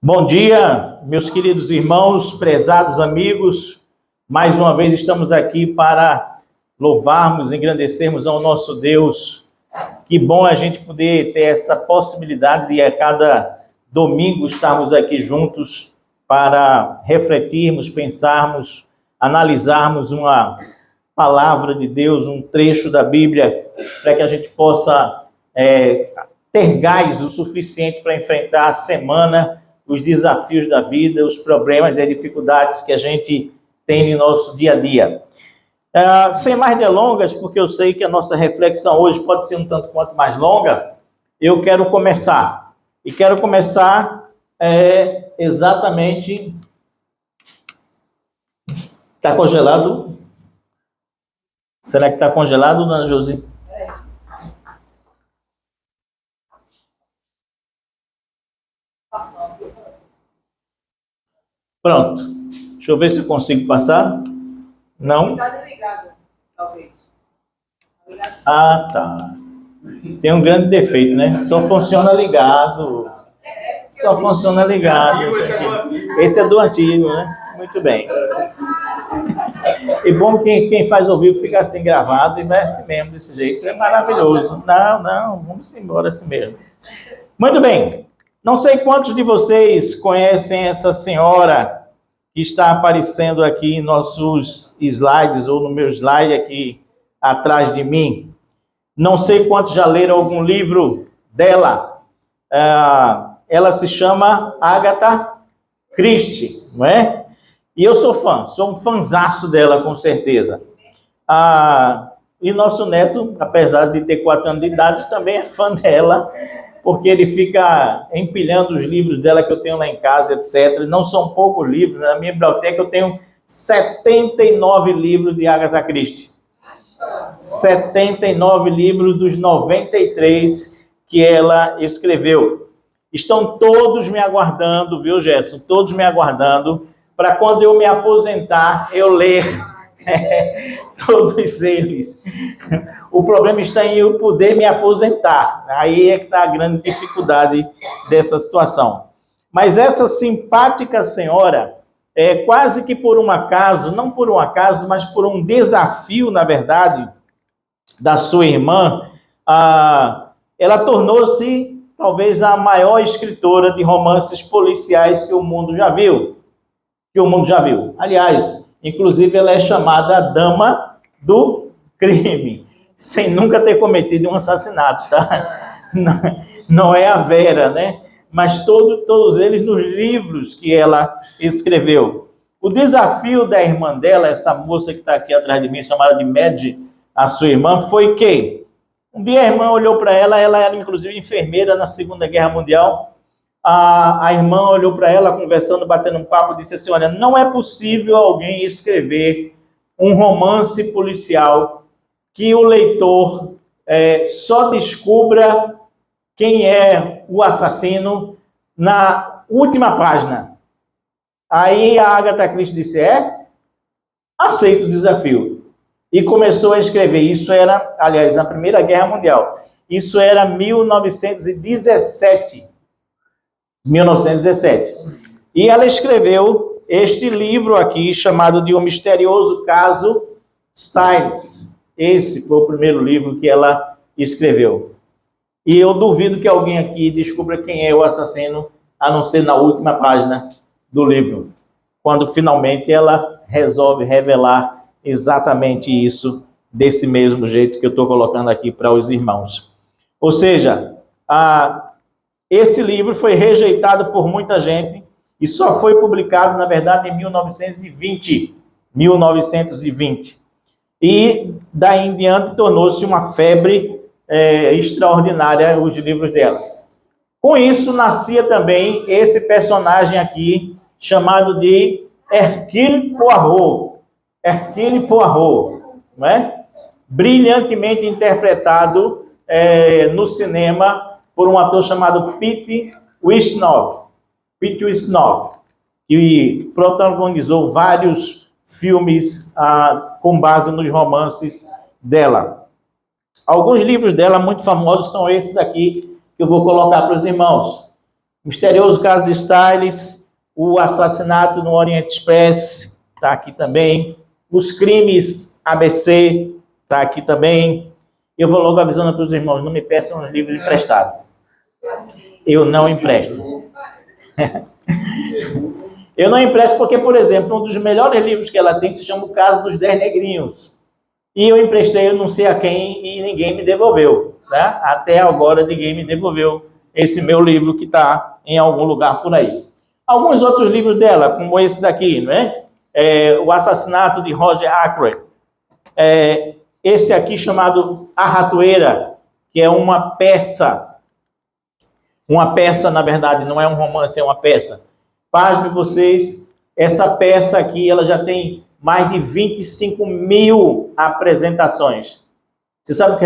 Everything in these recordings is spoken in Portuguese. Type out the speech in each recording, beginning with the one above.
Bom dia, meus queridos irmãos, prezados amigos. Mais uma vez estamos aqui para louvarmos, engrandecermos ao nosso Deus. Que bom a gente poder ter essa possibilidade de a cada domingo estarmos aqui juntos para refletirmos, pensarmos, analisarmos uma palavra de Deus, um trecho da Bíblia, para que a gente possa ter gás o suficiente para enfrentar a semana, os desafios da vida, os problemas e as dificuldades que a gente tem no nosso dia a dia. Sem mais delongas, porque eu sei que a nossa reflexão hoje pode ser um tanto quanto mais longa, eu quero começar. E quero começar exatamente... Está congelado? Será que está congelado, dona Josi? Pronto. Deixa eu ver se eu consigo passar. Não? Está desligado, talvez. Ah, tá. Tem um grande defeito, né? Só funciona ligado. Só funciona ligado. Esse é do antigo, né? Muito bem. E bom que quem faz ao vivo fica assim gravado e vai assim mesmo, desse jeito. É maravilhoso. Não, vamos embora assim mesmo. Muito bem. Não sei quantos de vocês conhecem essa senhora que está aparecendo aqui em nossos slides, ou no meu slide aqui atrás de mim. Não sei quantos já leram algum livro dela. Ela se chama Agatha Christie, não é? E eu sou fã, sou um fanzaço dela, com certeza. E nosso neto, apesar de ter 4 anos de idade, também é fã dela, porque ele fica empilhando os livros dela que eu tenho lá em casa, etc. Não são poucos livros, na minha biblioteca eu tenho 79 livros de Agatha Christie. 79 livros dos 93 que ela escreveu. Estão todos me aguardando, viu, Gerson? Todos me aguardando para quando eu me aposentar, eu ler todos eles. O problema está em eu poder me aposentar. Aí é que está a grande dificuldade dessa situação. Mas essa simpática senhora, quase que por um acaso, não por um acaso, mas por um desafio, na verdade, da sua irmã, ela tornou-se talvez a maior escritora de romances policiais que o mundo já viu. Aliás, inclusive ela é chamada a Dama do Crime, sem nunca ter cometido um assassinato, tá? Não é a Vera, né? Mas todos eles nos livros que ela escreveu. O desafio da irmã dela, essa moça que está aqui atrás de mim, chamada de Mad, a sua irmã, foi que um dia a irmã olhou para ela era inclusive enfermeira na Segunda Guerra Mundial. A irmã olhou para ela, conversando, batendo um papo, disse assim: olha, não é possível alguém escrever um romance policial que o leitor só descubra quem é o assassino na última página. Aí a Agatha Christie disse: aceito o desafio. E começou a escrever. Isso era, aliás, na Primeira Guerra Mundial. Isso era 1917. E ela escreveu este livro aqui, chamado de O Misterioso Caso Styles. Esse foi o primeiro livro que ela escreveu. E eu duvido que alguém aqui descubra quem é o assassino, a não ser na última página do livro, quando finalmente ela resolve revelar exatamente isso, desse mesmo jeito que eu estou colocando aqui para os irmãos. Ou seja, esse livro foi rejeitado por muita gente e só foi publicado, na verdade, em 1920. E daí em diante tornou-se uma febre extraordinária os livros dela. Com isso, nascia também esse personagem aqui, chamado de Hercule Poirot. Hercule Poirot, não é? Brilhantemente interpretado no cinema por um ator chamado Pete Ustinov, que protagonizou vários filmes com base nos romances dela. Alguns livros dela muito famosos são esses aqui que eu vou colocar para os irmãos. Misterioso caso de Stiles, o assassinato no Orient Express, está aqui também. Os crimes ABC, está aqui também. Eu vou logo avisando para os irmãos, não me peçam os livros emprestados. Eu não empresto. Eu não empresto porque, por exemplo, um dos melhores livros que ela tem se chama O Caso dos 10 Negrinhos. E eu emprestei, eu não sei a quem, e ninguém me devolveu. Né? Até agora ninguém me devolveu esse meu livro que está em algum lugar por aí. Alguns outros livros dela, como esse daqui, não é? O Assassinato de Roger Ackroyd. Esse aqui chamado A Ratoeira, que é uma peça. Uma peça, na verdade, não é um romance, é uma peça. Pasme vocês, essa peça aqui, ela já tem mais de 25 mil apresentações. Você sabe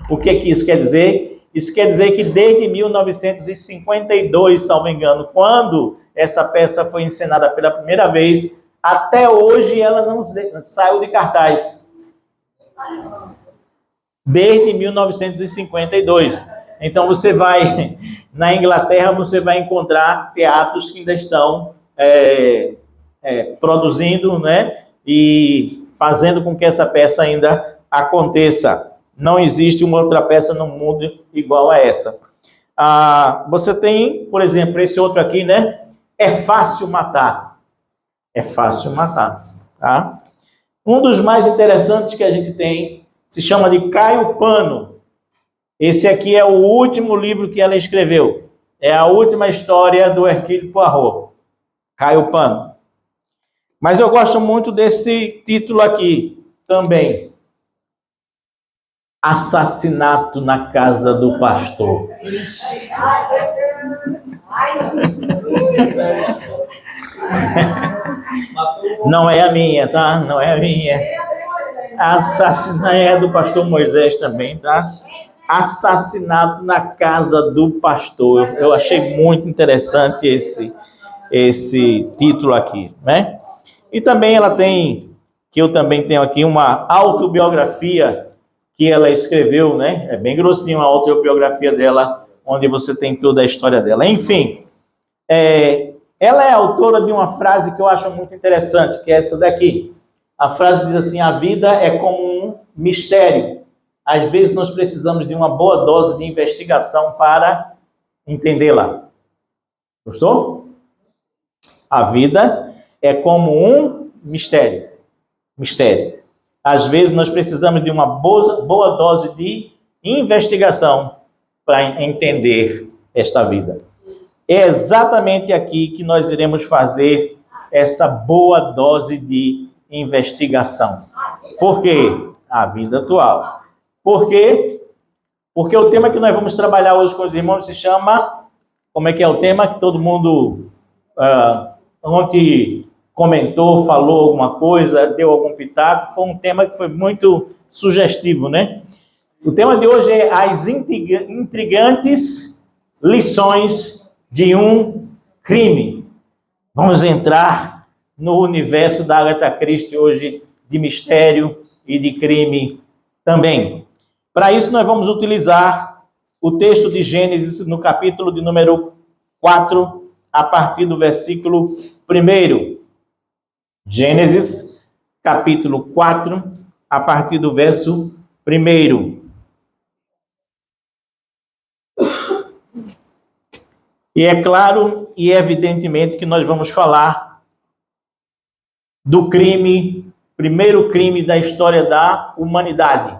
o que isso quer dizer? Isso quer dizer que desde 1952, salvo engano, quando essa peça foi encenada pela primeira vez, até hoje ela não saiu de cartaz. Desde 1952. Então você vai, na Inglaterra, você vai encontrar teatros que ainda estão produzindo, né? E fazendo com que essa peça ainda aconteça. Não existe uma outra peça no mundo igual a essa. Você tem, por exemplo, esse outro aqui, né? É fácil matar. É fácil matar, tá? Um dos mais interessantes que a gente tem se chama de Caio Pano. Esse aqui é o último livro que ela escreveu. É a última história do Hercule Poirot. Caio Pano. Mas eu gosto muito desse título aqui também. Assassinato na casa do pastor. Não é a minha, tá? Não é a minha. Assassinato é do pastor Moisés também, tá? Assassinato na casa do pastor. Eu achei muito interessante esse título aqui, né? E também ela tem, que eu também tenho aqui, uma autobiografia que ela escreveu, né? É bem grossinho a autobiografia dela, onde você tem toda a história dela. Enfim, ela é autora de uma frase que eu acho muito interessante, que é essa daqui. A frase diz assim: a vida é como um mistério. Às vezes nós precisamos de uma boa dose de investigação para entendê-la. Gostou? A vida é como um mistério. Mistério. Às vezes nós precisamos de uma boa dose de investigação para entender esta vida. É exatamente aqui que nós iremos fazer essa boa dose de investigação. Por quê? A vida atual. Por quê? Porque o tema que nós vamos trabalhar hoje com os irmãos se chama... Como é que é o tema? Que todo mundo ontem comentou, falou alguma coisa, deu algum pitaco. Foi um tema que foi muito sugestivo, né? O tema de hoje é as intrigantes lições de um crime. Vamos entrar no universo da Agatha Christie hoje de mistério e de crime também. Para isso nós vamos utilizar o texto de Gênesis no capítulo de número 4, a partir do versículo 1. Gênesis, capítulo 4, a partir do verso 1. E é claro e evidentemente que nós vamos falar do crime, primeiro crime da história da humanidade.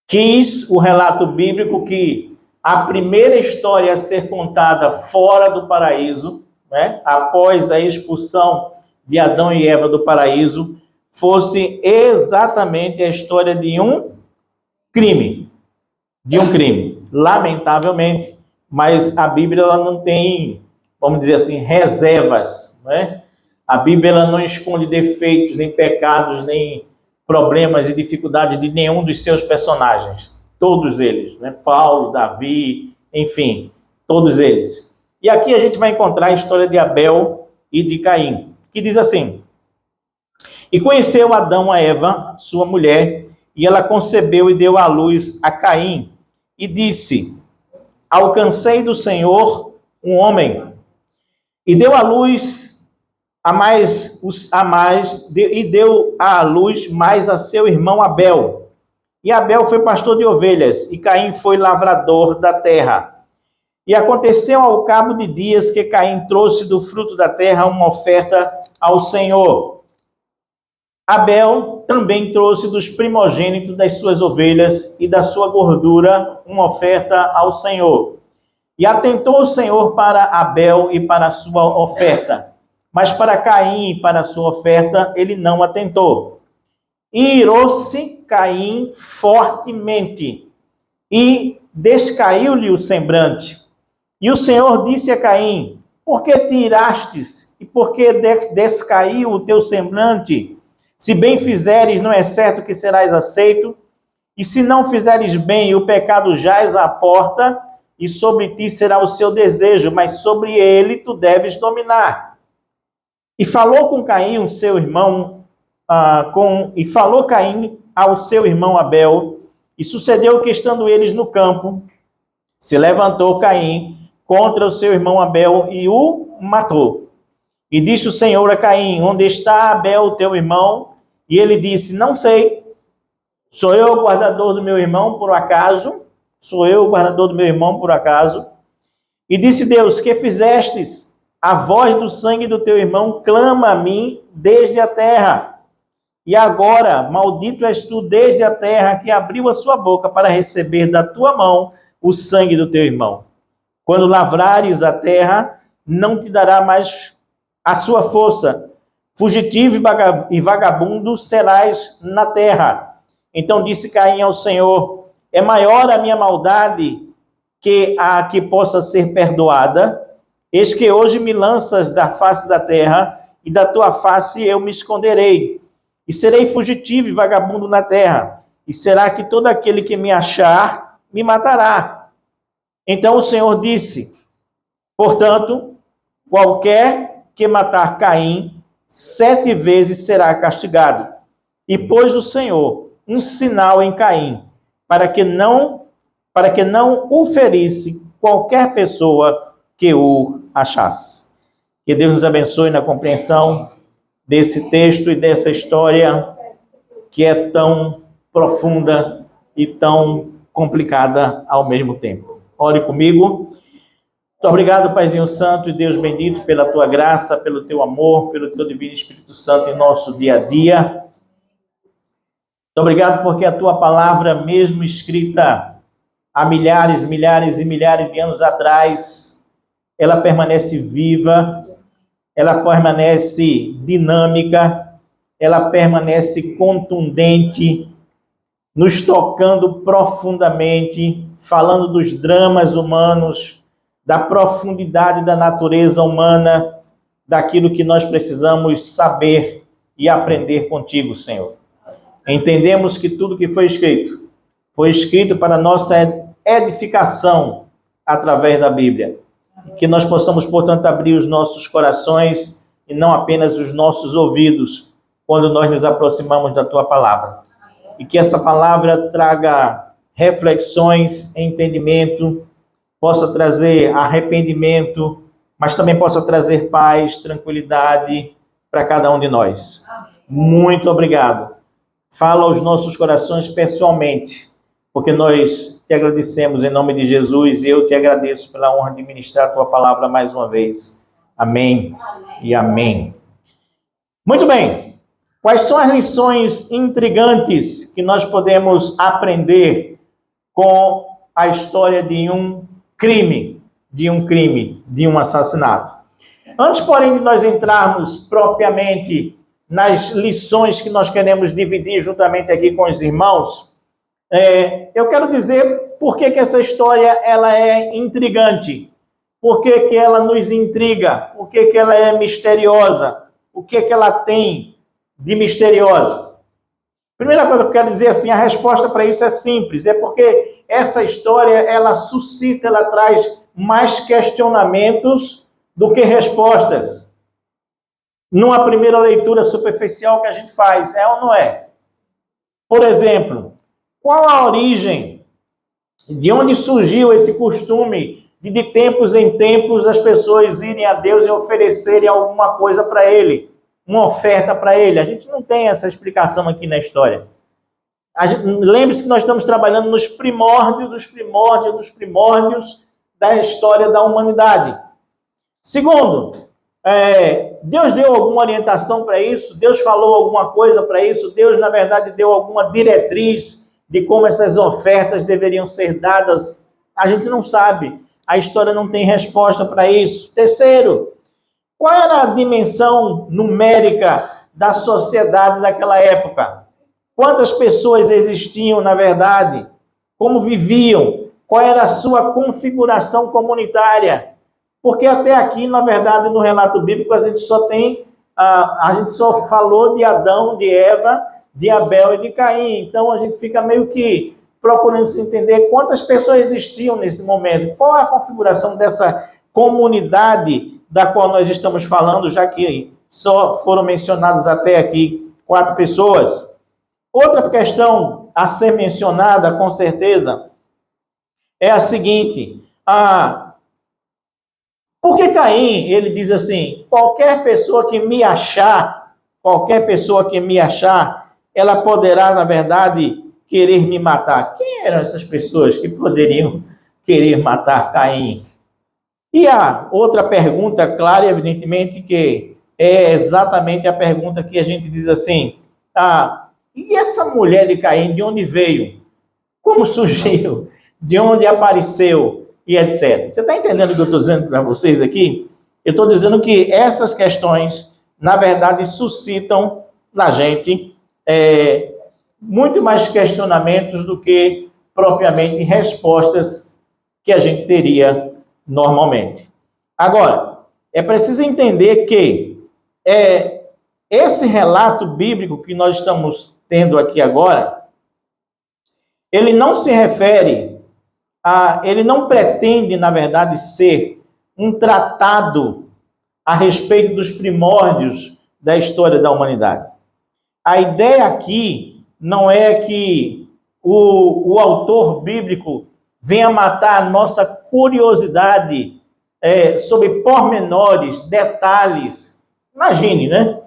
Quis o relato bíblico que a primeira história a ser contada fora do paraíso, né, após a expulsão de Adão e Eva do paraíso, fosse exatamente a história de um crime. De um crime. Lamentavelmente, mas a Bíblia ela não tem, vamos dizer assim, reservas, né? A Bíblia ela não esconde defeitos, nem pecados, nem problemas e dificuldades de nenhum dos seus personagens. Todos eles, né? Paulo, Davi, enfim, todos eles. E aqui a gente vai encontrar a história de Abel e de Caim, que diz assim: e conheceu Adão a Eva, sua mulher, e ela concebeu e deu à luz a Caim, e disse: alcancei do Senhor um homem, e deu à luz e deu à luz mais a seu irmão Abel. E Abel foi pastor de ovelhas, e Caim foi lavrador da terra. E aconteceu ao cabo de dias que Caim trouxe do fruto da terra uma oferta ao Senhor. Abel também trouxe dos primogênitos das suas ovelhas e da sua gordura uma oferta ao Senhor. E atentou o Senhor para Abel e para a sua oferta, mas para Caim e para a sua oferta ele não atentou. E irou-se Caim fortemente, e descaiu-lhe o semblante. E o Senhor disse a Caim: por que te irastes? E por que descaiu o teu semblante? Se bem fizeres, não é certo que serás aceito? E se não fizeres bem, o pecado jaz à porta, e sobre ti será o seu desejo, mas sobre ele tu deves dominar. E falou com Caim, o seu irmão, e falou Caim ao seu irmão Abel, e sucedeu que, estando eles no campo, se levantou Caim contra o seu irmão Abel e o matou. E disse o Senhor a Caim: onde está Abel, teu irmão? E ele disse: não sei. Sou eu o guardador do meu irmão, por acaso? Sou eu o guardador do meu irmão, por acaso? E disse Deus: que fizestes? A voz do sangue do teu irmão clama a mim desde a terra. E agora, maldito és tu desde a terra, que abriu a sua boca para receber da tua mão o sangue do teu irmão. Quando lavrares a terra, não te dará mais a sua força. Fugitivo e vagabundo serás na terra. Então disse Caim ao Senhor: é maior a minha maldade que a que possa ser perdoada? Eis que hoje me lanças da face da terra, e da tua face eu me esconderei. E serei fugitivo e vagabundo na terra. E será que todo aquele que me achar, me matará? Então o Senhor disse: portanto, qualquer que matar Caim, 7 vezes será castigado. E pôs o Senhor um sinal em Caim, para que não o ferisse qualquer pessoa que o achasse. Que Deus nos abençoe na compreensão desse texto e dessa história que é tão profunda e tão complicada ao mesmo tempo. Ore comigo. Muito obrigado, Paizinho Santo e Deus bendito, pela tua graça, pelo teu amor, pelo teu divino Espírito Santo em nosso dia a dia. Muito obrigado porque a tua palavra, mesmo escrita há milhares e milhares de anos atrás, ela permanece viva, ela permanece dinâmica, ela permanece contundente, nos tocando profundamente, falando dos dramas humanos, da profundidade da natureza humana, daquilo que nós precisamos saber e aprender contigo, Senhor. Entendemos que tudo que foi escrito para nossa edificação através da Bíblia. Que nós possamos, portanto, abrir os nossos corações e não apenas os nossos ouvidos quando nós nos aproximamos da tua palavra. E que essa palavra traga reflexões, entendimento, possa trazer arrependimento, mas também possa trazer paz, tranquilidade para cada um de nós. Muito obrigado. Fala aos nossos corações pessoalmente, porque nós te agradecemos em nome de Jesus e eu te agradeço pela honra de ministrar a tua palavra mais uma vez. Amém e amém. Muito bem. Quais são as lições intrigantes que nós podemos aprender com a história de um crime, de um assassinato? Antes, porém, de nós entrarmos propriamente nas lições que nós queremos dividir juntamente aqui com os irmãos, eu quero dizer por que essa história ela é intrigante, por que ela nos intriga, por que ela é misteriosa, o que ela tem de misteriosa. Primeira coisa que eu quero dizer assim, a resposta para isso é simples, é porque essa história ela suscita, ela traz mais questionamentos do que respostas. Numa primeira leitura superficial que a gente faz, é ou não é? Por exemplo, qual a origem? De onde surgiu esse costume de tempos em tempos as pessoas irem a Deus e oferecerem alguma coisa para Ele, uma oferta para Ele. A gente não tem essa explicação aqui na história. Lembre-se que nós estamos trabalhando nos primórdios dos primórdios dos primórdios da história da humanidade. Segundo, Deus deu alguma orientação para isso? Deus falou alguma coisa para isso? Deus, na verdade, deu alguma diretriz de como essas ofertas deveriam ser dadas? A gente não sabe. A história não tem resposta para isso. Terceiro, qual era a dimensão numérica da sociedade daquela época? Quantas pessoas existiam, na verdade? Como viviam? Qual era a sua configuração comunitária? Porque até aqui, na verdade, no relato bíblico, a gente só falou de Adão, de Eva, de Abel e de Caim. Então, a gente fica meio que procurando se entender quantas pessoas existiam nesse momento. Qual é a configuração dessa comunidade da qual nós estamos falando, já que só foram mencionadas até aqui 4 pessoas? Outra questão a ser mencionada, com certeza, é a seguinte: por que Caim, ele diz assim, qualquer pessoa que me achar, ela poderá, na verdade, querer me matar? Quem eram essas pessoas que poderiam querer matar Caim? E a outra pergunta, clara e evidentemente, que é exatamente a pergunta que a gente diz assim, e essa mulher de Caim, de onde veio? Como surgiu? De onde apareceu? E etc. Você está entendendo o que eu estou dizendo para vocês aqui? Eu estou dizendo que essas questões, na verdade, suscitam na gente muito mais questionamentos do que propriamente respostas que a gente teria normalmente. Agora, é preciso entender que esse relato bíblico que nós estamos tendo aqui agora, ele não se refere ele não pretende, na verdade, ser um tratado a respeito dos primórdios da história da humanidade. A ideia aqui não é que o autor bíblico venha matar a nossa curiosidade sobre pormenores, detalhes. Imagine, né?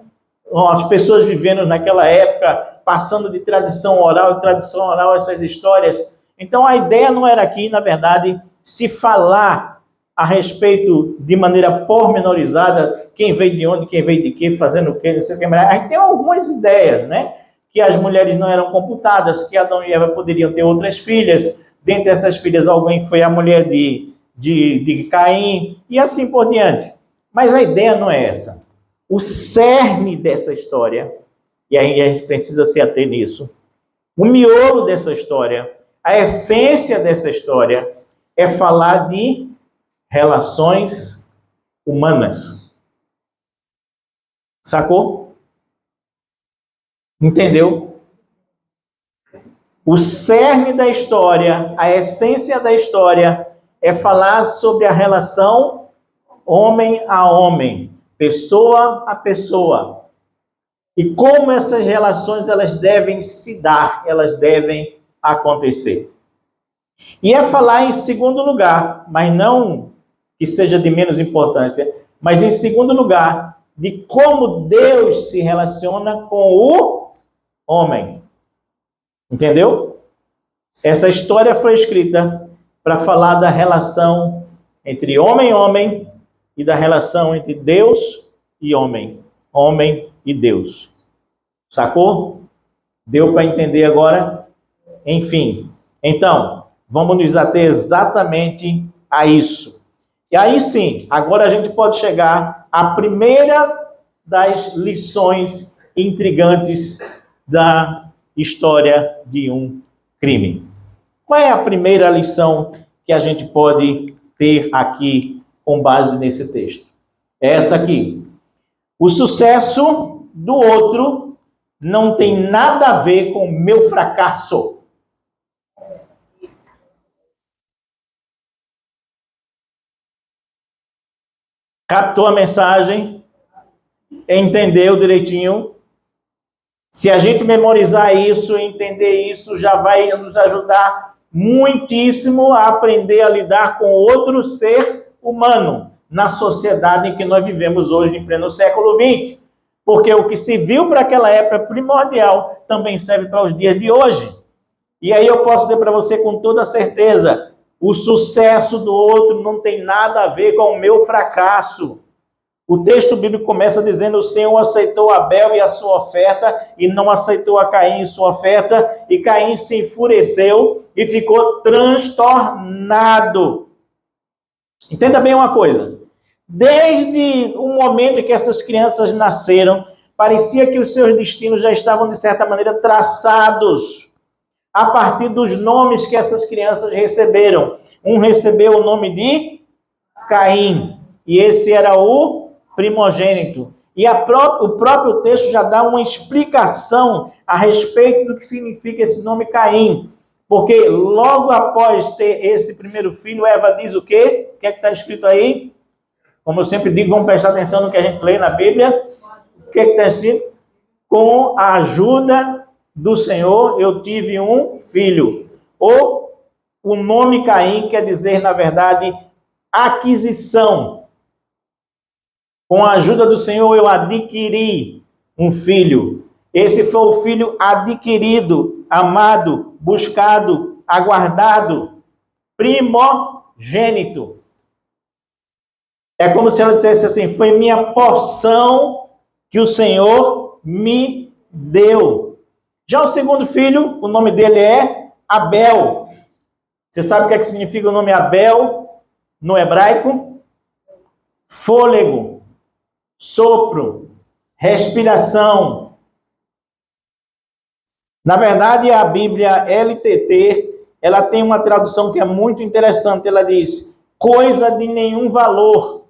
As pessoas vivendo naquela época, passando de tradição oral em tradição oral essas histórias. Então, a ideia não era aqui, na verdade, se falar a respeito de maneira pormenorizada, quem veio de onde, quem veio de quê, fazendo o quê, não sei o que. Aí tem algumas ideias, né? Que as mulheres não eram computadas, que Adão e Eva poderiam ter outras filhas, dentre essas filhas, alguém foi a mulher de Caim, e assim por diante. Mas a ideia não é essa. O cerne dessa história, e aí a gente precisa se ater nisso, o miolo dessa história, a essência dessa história é falar de relações humanas. Sacou? Entendeu? O cerne da história, a essência da história é falar sobre a relação homem a homem, pessoa a pessoa. E como essas relações elas devem se dar, elas devem acontecer. E é falar em segundo lugar, mas não que seja de menos importância, mas em segundo lugar, de como Deus se relaciona com o homem. Entendeu? Essa história foi escrita para falar da relação entre homem e homem e da relação entre Deus e homem e Deus. Sacou? Deu para entender agora? Enfim, então, vamos nos ater exatamente a isso. E aí sim, agora a gente pode chegar à primeira das lições intrigantes da história de um crime. Qual é a primeira lição que a gente pode ter aqui com base nesse texto? É essa aqui. O sucesso do outro não tem nada a ver com o meu fracasso. Captou a mensagem? Entendeu direitinho? Se a gente memorizar isso, entender isso, já vai nos ajudar muitíssimo a aprender a lidar com outro ser humano na sociedade em que nós vivemos hoje, em pleno século XX. Porque o que se viu para aquela época primordial também serve para os dias de hoje. E aí eu posso dizer para você com toda certeza, o sucesso do outro não tem nada a ver com o meu fracasso. O texto bíblico começa dizendo: o Senhor aceitou Abel e a sua oferta, e não aceitou a Caim e sua oferta, e Caim se enfureceu e ficou transtornado. Entenda bem uma coisa, desde o momento que essas crianças nasceram, parecia que os seus destinos já estavam, de certa maneira, traçados, a partir dos nomes que essas crianças receberam. Um recebeu o nome de Caim, e esse era o primogênito. E o próprio texto já dá uma explicação a respeito do que significa esse nome Caim. Porque logo após ter esse primeiro filho, Eva diz o quê? O que é que está escrito aí? Como eu sempre digo, vamos prestar atenção no que a gente lê na Bíblia. O que é que está escrito? Com a ajuda do Senhor, eu tive um filho. Ou o nome Caim quer dizer, na verdade, aquisição. Com a ajuda do Senhor, eu adquiri um filho. Esse foi o filho adquirido, amado, buscado, aguardado, primogênito. É como se ela dissesse assim: foi minha porção que o Senhor me deu. Já o segundo filho, o nome dele é Abel. Você sabe o que é que significa o nome Abel no hebraico? Fôlego. Sopro, respiração. Na verdade, a Bíblia LTT, ela tem uma tradução que é muito interessante. Ela diz: coisa de nenhum valor.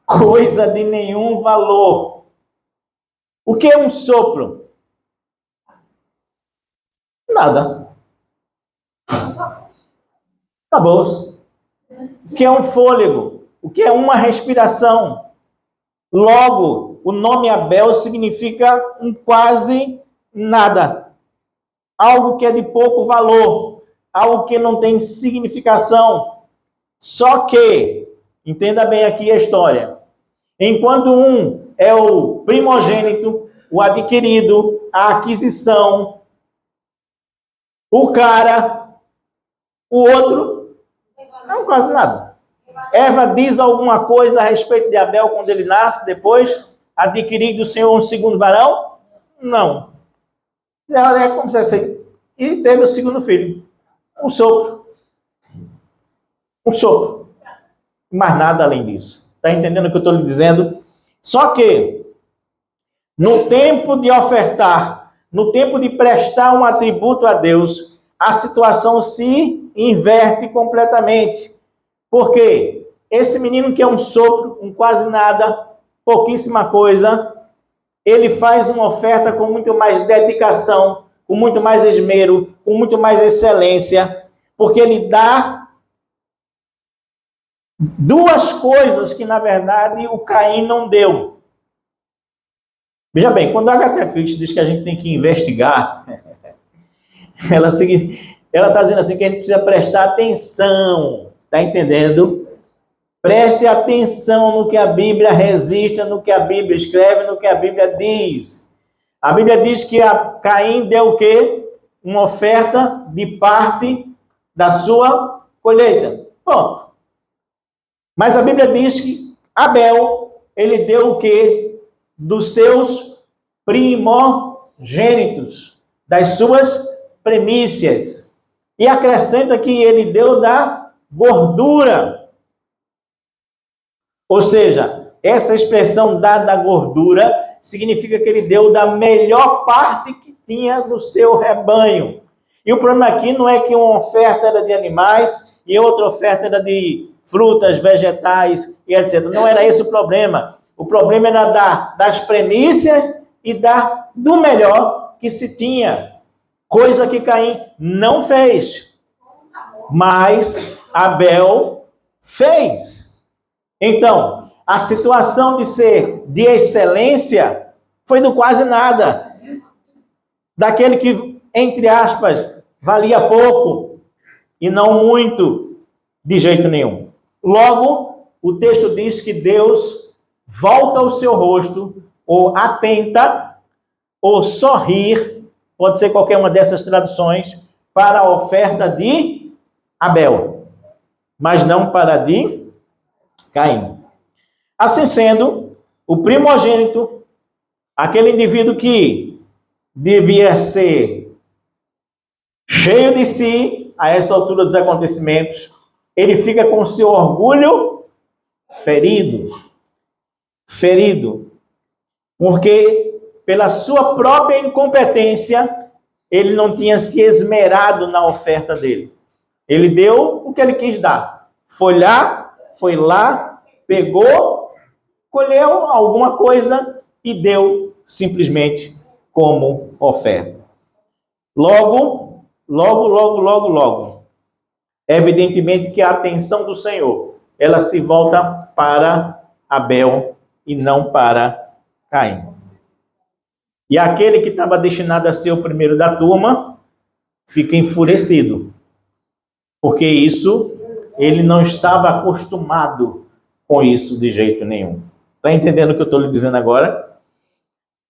Coisa de nenhum valor. O que é um sopro? Nada. Acabou. O que é um fôlego? O que é uma respiração? Logo, o nome Abel significa um quase nada. Algo que é de pouco valor. Algo que não tem significação. Só que, entenda bem aqui a história. Enquanto um é o primogênito, o adquirido, a aquisição, o cara, o outro, não quase nada. Eva diz alguma coisa a respeito de Abel quando ele nasce, depois adquirir do Senhor um segundo varão? Não. Ela é como se assim. E teve o segundo filho. Um sopro. Um sopro. Mais nada além disso. Está entendendo o que eu estou lhe dizendo? Só que, no tempo de ofertar, no tempo de prestar um atributo a Deus, a situação se inverte completamente. Por quê? Esse menino que é um sopro, um quase nada, pouquíssima coisa, ele faz uma oferta com muito mais dedicação, com muito mais esmero, com muito mais excelência, porque ele dá duas coisas que, na verdade, o Caim não deu. Veja bem, quando a Agatha Christie diz que a gente tem que investigar, ela está dizendo assim que a gente precisa prestar atenção, está entendendo? Preste atenção no que a Bíblia registra, no que a Bíblia escreve, no que a Bíblia diz. A Bíblia diz que Caim deu o quê? Uma oferta de parte da sua colheita. Ponto. Mas a Bíblia diz que Abel, ele deu o quê? Dos seus primogênitos, das suas primícias. E acrescenta que ele deu da gordura. Ou seja, essa expressão dada da gordura significa que ele deu da melhor parte que tinha no seu rebanho. E o problema aqui não é que uma oferta era de animais e outra oferta era de frutas, vegetais e etc. Não era esse o problema. O problema era das primícias e do melhor que se tinha. Coisa que Caim não fez. Mas Abel fez. Então, a situação de ser de excelência foi do quase nada. Daquele que entre aspas, valia pouco e não muito, de jeito nenhum. Logo, o texto diz que Deus volta o seu rosto, ou atenta, ou sorrir, pode ser qualquer uma dessas traduções, para a oferta de Abel, mas não para a de Caim. Assim sendo, o primogênito, aquele indivíduo que devia ser cheio de si a essa altura dos acontecimentos, ele fica com seu orgulho ferido, porque pela sua própria incompetência, ele não tinha se esmerado na oferta dele. Ele deu o que ele quis dar. Foi lá, pegou, colheu alguma coisa e deu simplesmente como oferta. Logo, evidentemente que a atenção do Senhor, ela se volta para Abel e não para Caim. E aquele que estava destinado a ser o primeiro da turma, fica enfurecido. Porque isso, ele não estava acostumado com isso de jeito nenhum. Está entendendo o que eu estou lhe dizendo agora?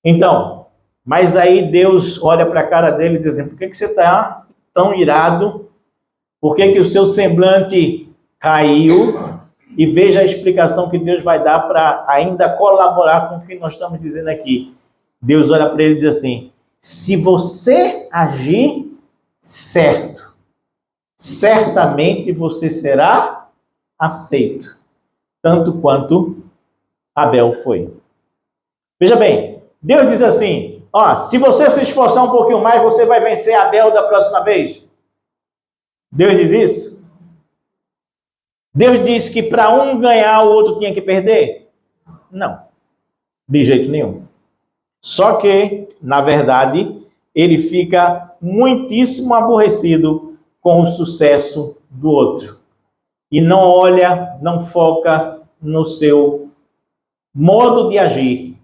Então, mas aí Deus olha para a cara dele e diz assim, por que você está tão irado? Por que o seu semblante caiu? E veja a explicação que Deus vai dar para ainda colaborar com o que nós estamos dizendo aqui. Deus olha para ele e diz assim, se você agir certo, certamente você será aceito, tanto quanto Abel foi. Veja bem, Deus diz assim, se você se esforçar um pouquinho mais, você vai vencer Abel da próxima vez. Deus diz isso? Deus diz que para um ganhar, o outro tinha que perder? Não, de jeito nenhum. Só que, na verdade, ele fica muitíssimo aborrecido com o sucesso do outro. E não olha, não foca no seu modo de agir,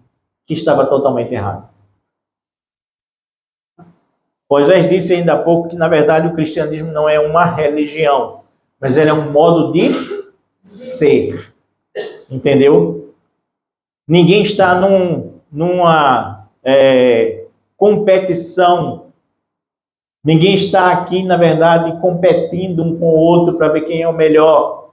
que estava totalmente errado. Moisés disse ainda há pouco que, na verdade, o cristianismo não é uma religião, mas ele é um modo de ser. Entendeu? Ninguém está numa competição. Ninguém está aqui, na verdade, competindo um com o outro para ver quem é o melhor.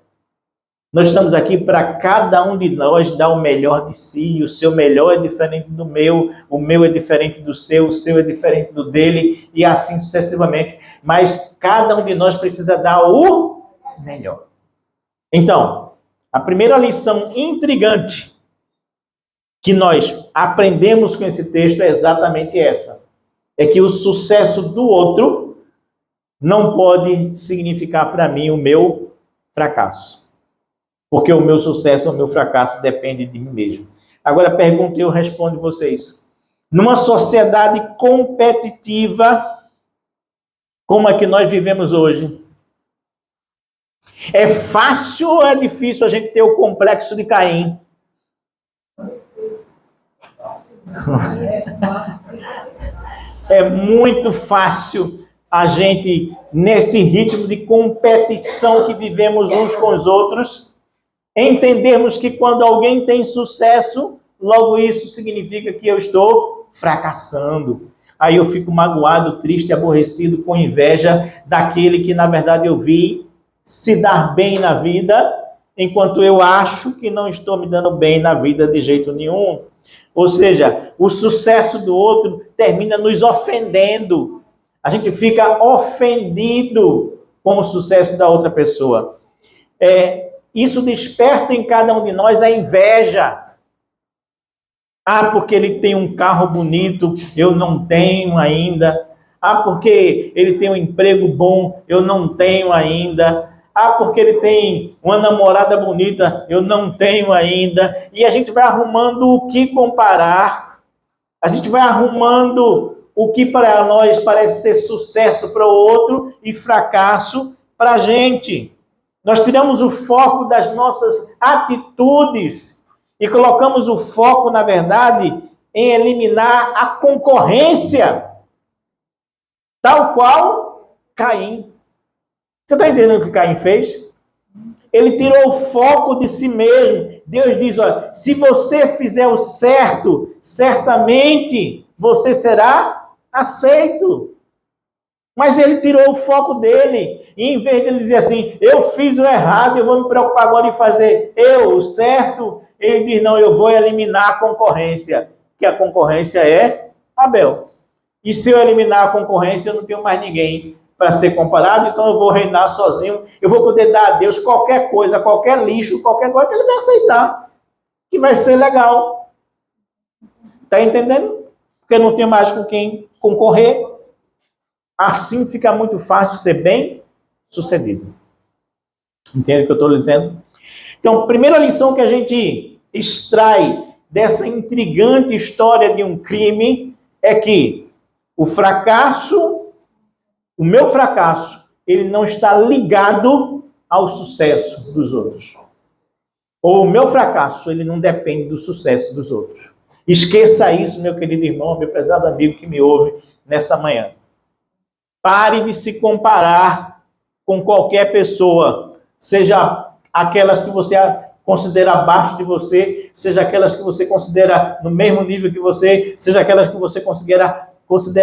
Nós estamos aqui para cada um de nós dar o melhor de si. O seu melhor é diferente do meu, o meu é diferente do seu, o seu é diferente do dele, e assim sucessivamente. Mas cada um de nós precisa dar o melhor. Então, a primeira lição intrigante que nós aprendemos com esse texto é exatamente essa. É que o sucesso do outro não pode significar para mim o meu fracasso. Porque o meu sucesso ou o meu fracasso depende de mim mesmo. Agora pergunto e eu respondo vocês. Numa sociedade competitiva como a que nós vivemos hoje, é fácil ou é difícil a gente ter o complexo de Caim? É muito fácil a gente, nesse ritmo de competição que vivemos uns com os outros, entendermos que quando alguém tem sucesso, logo isso significa que eu estou fracassando. Aí eu fico magoado, triste, aborrecido, com inveja daquele que, na verdade, eu vi se dar bem na vida, enquanto eu acho que não estou me dando bem na vida de jeito nenhum. Ou seja, o sucesso do outro termina nos ofendendo. A gente fica ofendido com o sucesso da outra pessoa. Isso desperta em cada um de nós a inveja. Porque ele tem um carro bonito, eu não tenho ainda. Porque ele tem um emprego bom, eu não tenho ainda. Porque ele tem uma namorada bonita, eu não tenho ainda. E a gente vai arrumando o que comparar. A gente vai arrumando o que para nós parece ser sucesso para o outro e fracasso para a gente. Nós tiramos o foco das nossas atitudes e colocamos o foco, na verdade, em eliminar a concorrência. tal qual Caim. Você está entendendo o que Caim fez? Ele tirou o foco de si mesmo. Deus diz, olha, se você fizer o certo, certamente você será aceito. Mas ele tirou o foco dele. E em vez de ele dizer assim, eu fiz o errado, eu vou me preocupar agora em fazer o certo, ele diz, não, eu vou eliminar a concorrência. Que a concorrência é Abel. E se eu eliminar a concorrência, eu não tenho mais ninguém para ser comparado, então eu vou reinar sozinho, eu vou poder dar a Deus qualquer coisa, qualquer lixo, qualquer coisa que ele vai aceitar, que vai ser legal. Está entendendo? Porque não tem mais com quem concorrer. Assim fica muito fácil ser bem sucedido. Entende o que eu estou dizendo? Então, a primeira lição que a gente extrai dessa intrigante história de um crime é que o meu fracasso, ele não está ligado ao sucesso dos outros. Ou o meu fracasso, ele não depende do sucesso dos outros. Esqueça isso, meu querido irmão, meu prezado amigo que me ouve nessa manhã. Pare de se comparar com qualquer pessoa, seja aquelas que você considera abaixo de você, seja aquelas que você considera no mesmo nível que você, seja aquelas que você considera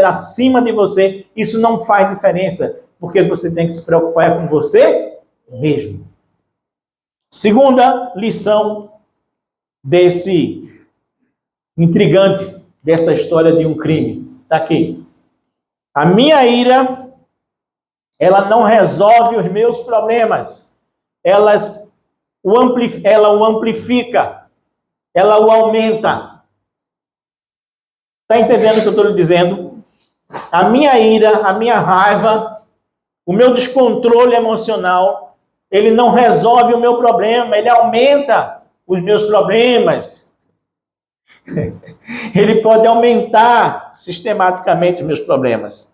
acima de você. Isso não faz diferença, porque você tem que se preocupar com você mesmo. Segunda lição desse intrigante, dessa história de um crime, está aqui. A minha ira, ela não resolve os meus problemas. Ela o amplifica. Ela o aumenta. Está entendendo o que eu estou lhe dizendo? A minha ira, a minha raiva, o meu descontrole emocional, ele não resolve o meu problema, ele aumenta os meus problemas. Ele pode aumentar sistematicamente os meus problemas.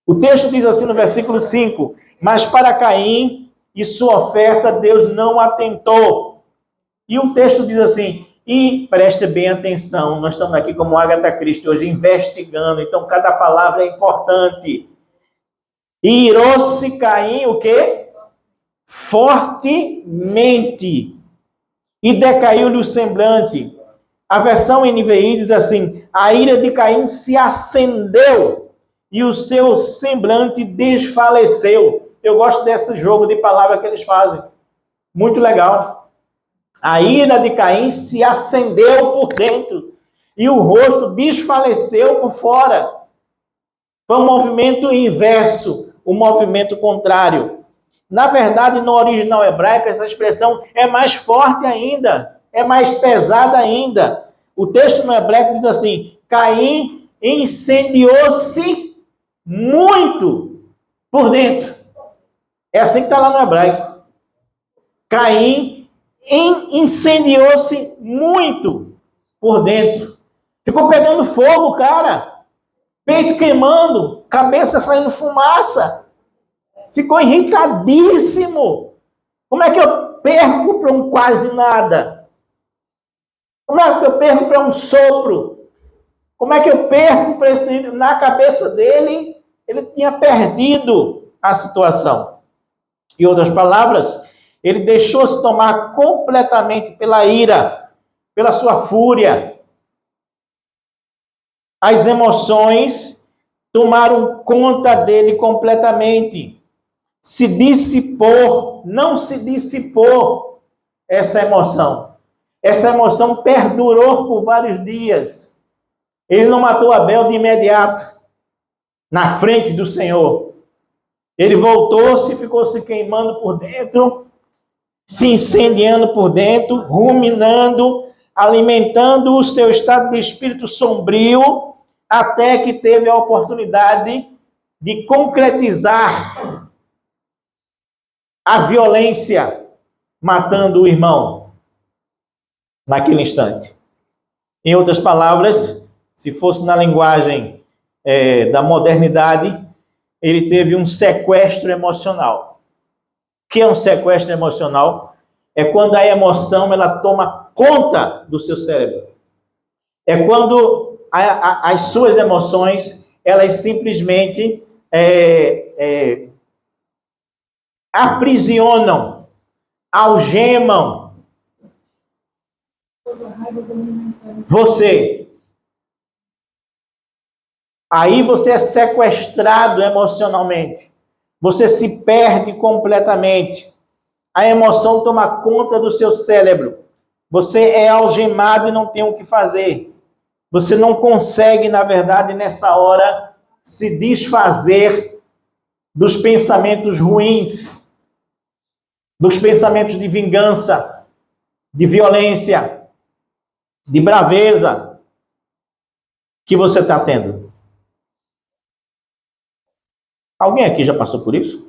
O texto diz assim no versículo 5, mas para Caim e sua oferta Deus não atentou. E o texto diz assim, e preste bem atenção, nós estamos aqui como Agatha Christie hoje investigando, então cada palavra é importante. E irou-se Caim o quê? Fortemente. E decaiu-lhe o semblante. A versão NVI diz assim, a ira de Caim se acendeu e o seu semblante desfaleceu. Eu gosto desse jogo de palavras que eles fazem. Muito legal. A ira de Caim se acendeu por dentro e o rosto desfaleceu por fora. Foi um movimento inverso, um movimento contrário. Na verdade, no original hebraico, essa expressão é mais forte ainda, é mais pesada ainda. O texto no hebraico diz assim, Caim incendiou-se muito por dentro. É assim que está lá no hebraico. Caim incendiou-se muito por dentro. Ficou pegando fogo, cara. Peito queimando, cabeça saindo fumaça. Ficou irritadíssimo. Como é que eu perco para um quase nada? Como é que eu perco para um sopro? Como é que eu perco para esse... Na cabeça dele, ele tinha perdido a situação. Em outras palavras, ele deixou-se tomar completamente pela ira, pela sua fúria. As emoções tomaram conta dele completamente. Se dissipou, não se dissipou essa emoção. Essa emoção perdurou por vários dias. Ele não matou Abel de imediato, na frente do Senhor. Ele voltou-se e ficou se queimando por dentro, se incendiando por dentro, ruminando, alimentando o seu estado de espírito sombrio, até que teve a oportunidade de concretizar a violência, matando o irmão naquele instante. Em outras palavras, se fosse na linguagem da modernidade, ele teve um sequestro emocional. O que é um sequestro emocional? É quando a emoção ela toma conta do seu cérebro. É quando as suas emoções elas simplesmente aprisionam, algemam você. Aí você é sequestrado emocionalmente. Você se perde completamente. A emoção toma conta do seu cérebro. Você é algemado e não tem o que fazer. Você não consegue, na verdade, nessa hora, se desfazer dos pensamentos ruins, dos pensamentos de vingança, de violência, de braveza que você está tendo. Alguém aqui já passou por isso?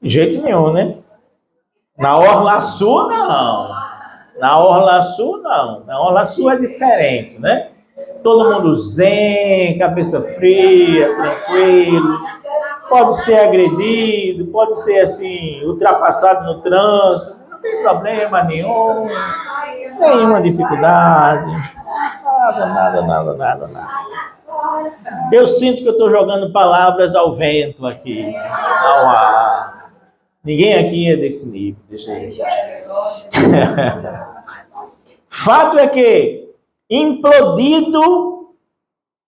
De jeito nenhum, né? Na Orla Sul, não. Na Orla Sul, não. Na Orla Sul é diferente, né? Todo mundo zen, cabeça fria, tranquilo. Pode ser agredido, pode ser assim, ultrapassado no trânsito. Não tem problema nenhum. Nenhuma dificuldade. Nada. Eu sinto que eu estou jogando palavras ao vento aqui, ao ar. Ninguém aqui é desse nível. Deixa eu ver. Fato é que, implodido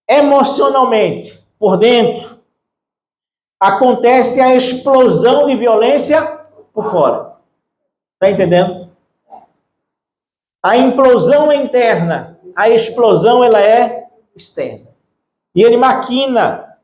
emocionalmente, por dentro, acontece a explosão de violência por fora. Está entendendo? A implosão é interna, a explosão ela é externa. E ele maquina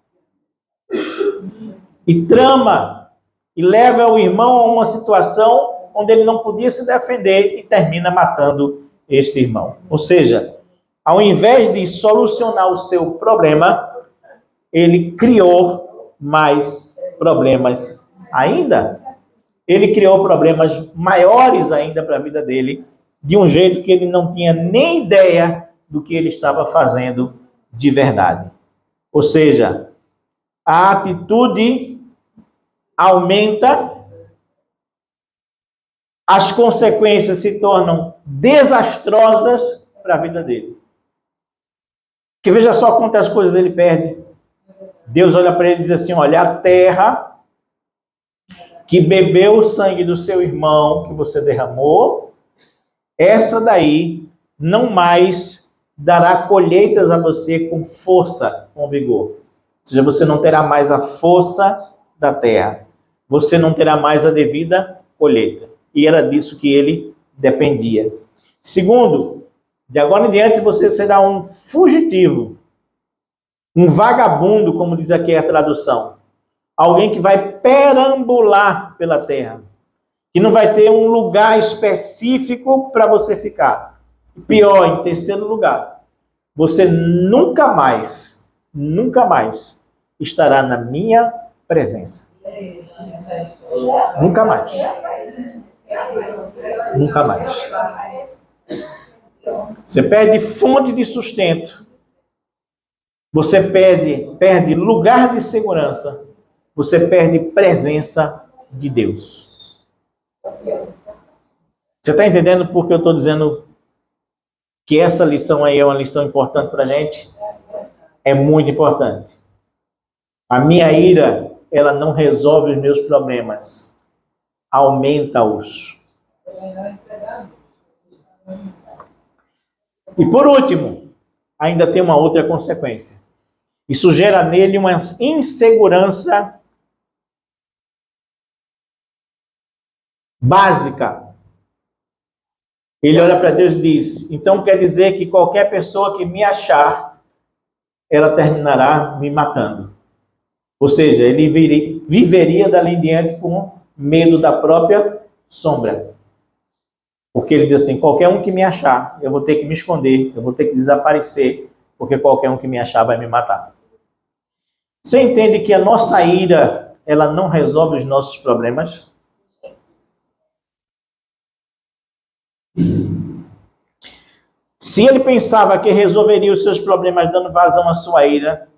e trama e leva o irmão a uma situação onde ele não podia se defender e termina matando este irmão. Ou seja, ao invés de solucionar o seu problema, ele criou mais problemas ainda. Ele criou problemas maiores ainda para a vida dele, de um jeito que ele não tinha nem ideia do que ele estava fazendo de verdade. Ou seja, a atitude aumenta, as consequências se tornam desastrosas para a vida dele. Que veja só quantas coisas ele perde. Deus olha para ele e diz assim, olha, a terra que bebeu o sangue do seu irmão, que você derramou, essa daí não mais dará colheitas a você com força, com vigor. Ou seja, você não terá mais a força da terra. Você não terá mais a devida colheita. E era disso que ele dependia. Segundo, de agora em diante você será um fugitivo, um vagabundo, como diz aqui a tradução. Alguém que vai perambular pela terra, que não vai ter um lugar específico para você ficar. Pior, em terceiro lugar, você nunca mais estará na minha presença. Nunca mais. Nunca mais. Você perde fonte de sustento. Você perde lugar de segurança. Você perde presença de Deus. Você está entendendo por que eu estou dizendo que essa lição aí é uma lição importante para a gente? É muito importante. A minha ira, ela não resolve os meus problemas. Aumenta-os. E por último, ainda tem uma outra consequência. Isso gera nele uma insegurança básica. Ele olha para Deus e diz, então quer dizer que qualquer pessoa que me achar, ela terminará me matando. Ou seja, ele viveria dali em diante com medo da própria sombra. Porque ele diz assim, qualquer um que me achar, eu vou ter que me esconder, eu vou ter que desaparecer, porque qualquer um que me achar vai me matar. Você entende que a nossa ira, ela não resolve os nossos problemas? Se ele pensava que resolveria os seus problemas dando vazão à sua ira,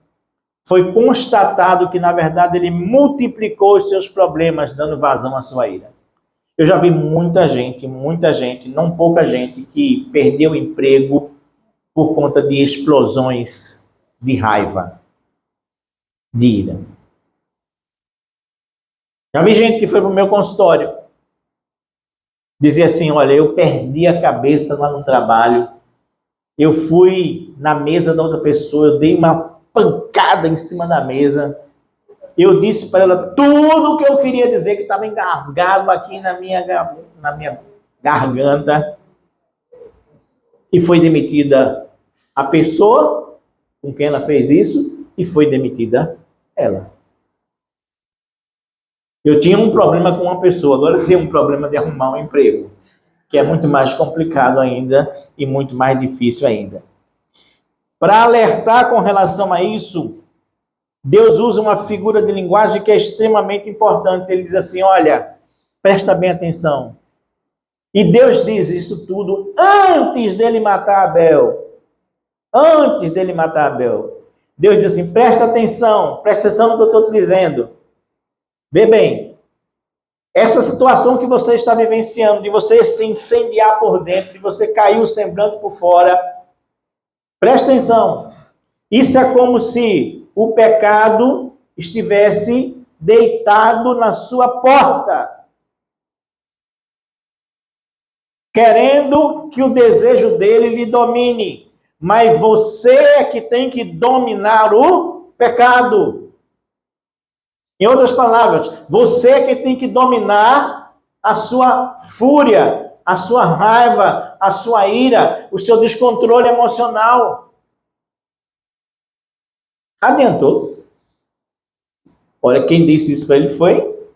foi constatado que, na verdade, ele multiplicou os seus problemas dando vazão à sua ira. Eu já vi muita gente, não pouca gente, que perdeu o emprego por conta de explosões de raiva, de ira. Já vi gente que foi para o meu consultório, dizia assim, olha, eu perdi a cabeça lá no trabalho, eu fui na mesa da outra pessoa, eu dei uma pancada em cima da mesa, eu disse para ela tudo o que eu queria dizer, que estava engasgado aqui na minha garganta, e foi demitida a pessoa com quem ela fez isso, e foi demitida ela. Eu tinha um problema com uma pessoa, agora eu tenho um problema de arrumar um emprego, que é muito mais complicado ainda e muito mais difícil ainda. Para alertar com relação a isso, Deus usa uma figura de linguagem que é extremamente importante. Ele diz assim, olha, presta bem atenção. E Deus diz isso tudo antes dele matar Abel. Antes dele matar Abel. Deus diz assim, presta atenção no que eu estou te dizendo. Vê bem, essa situação que você está vivenciando, de você se incendiar por dentro, de você cair o semblante por fora, presta atenção. Isso é como se o pecado estivesse deitado na sua porta, querendo que o desejo dele lhe domine. Mas você é que tem que dominar o pecado. Em outras palavras, você é que tem que dominar a sua fúria, a sua raiva, a sua ira, o seu descontrole emocional. Adiantou? Olha, quem disse isso para ele foi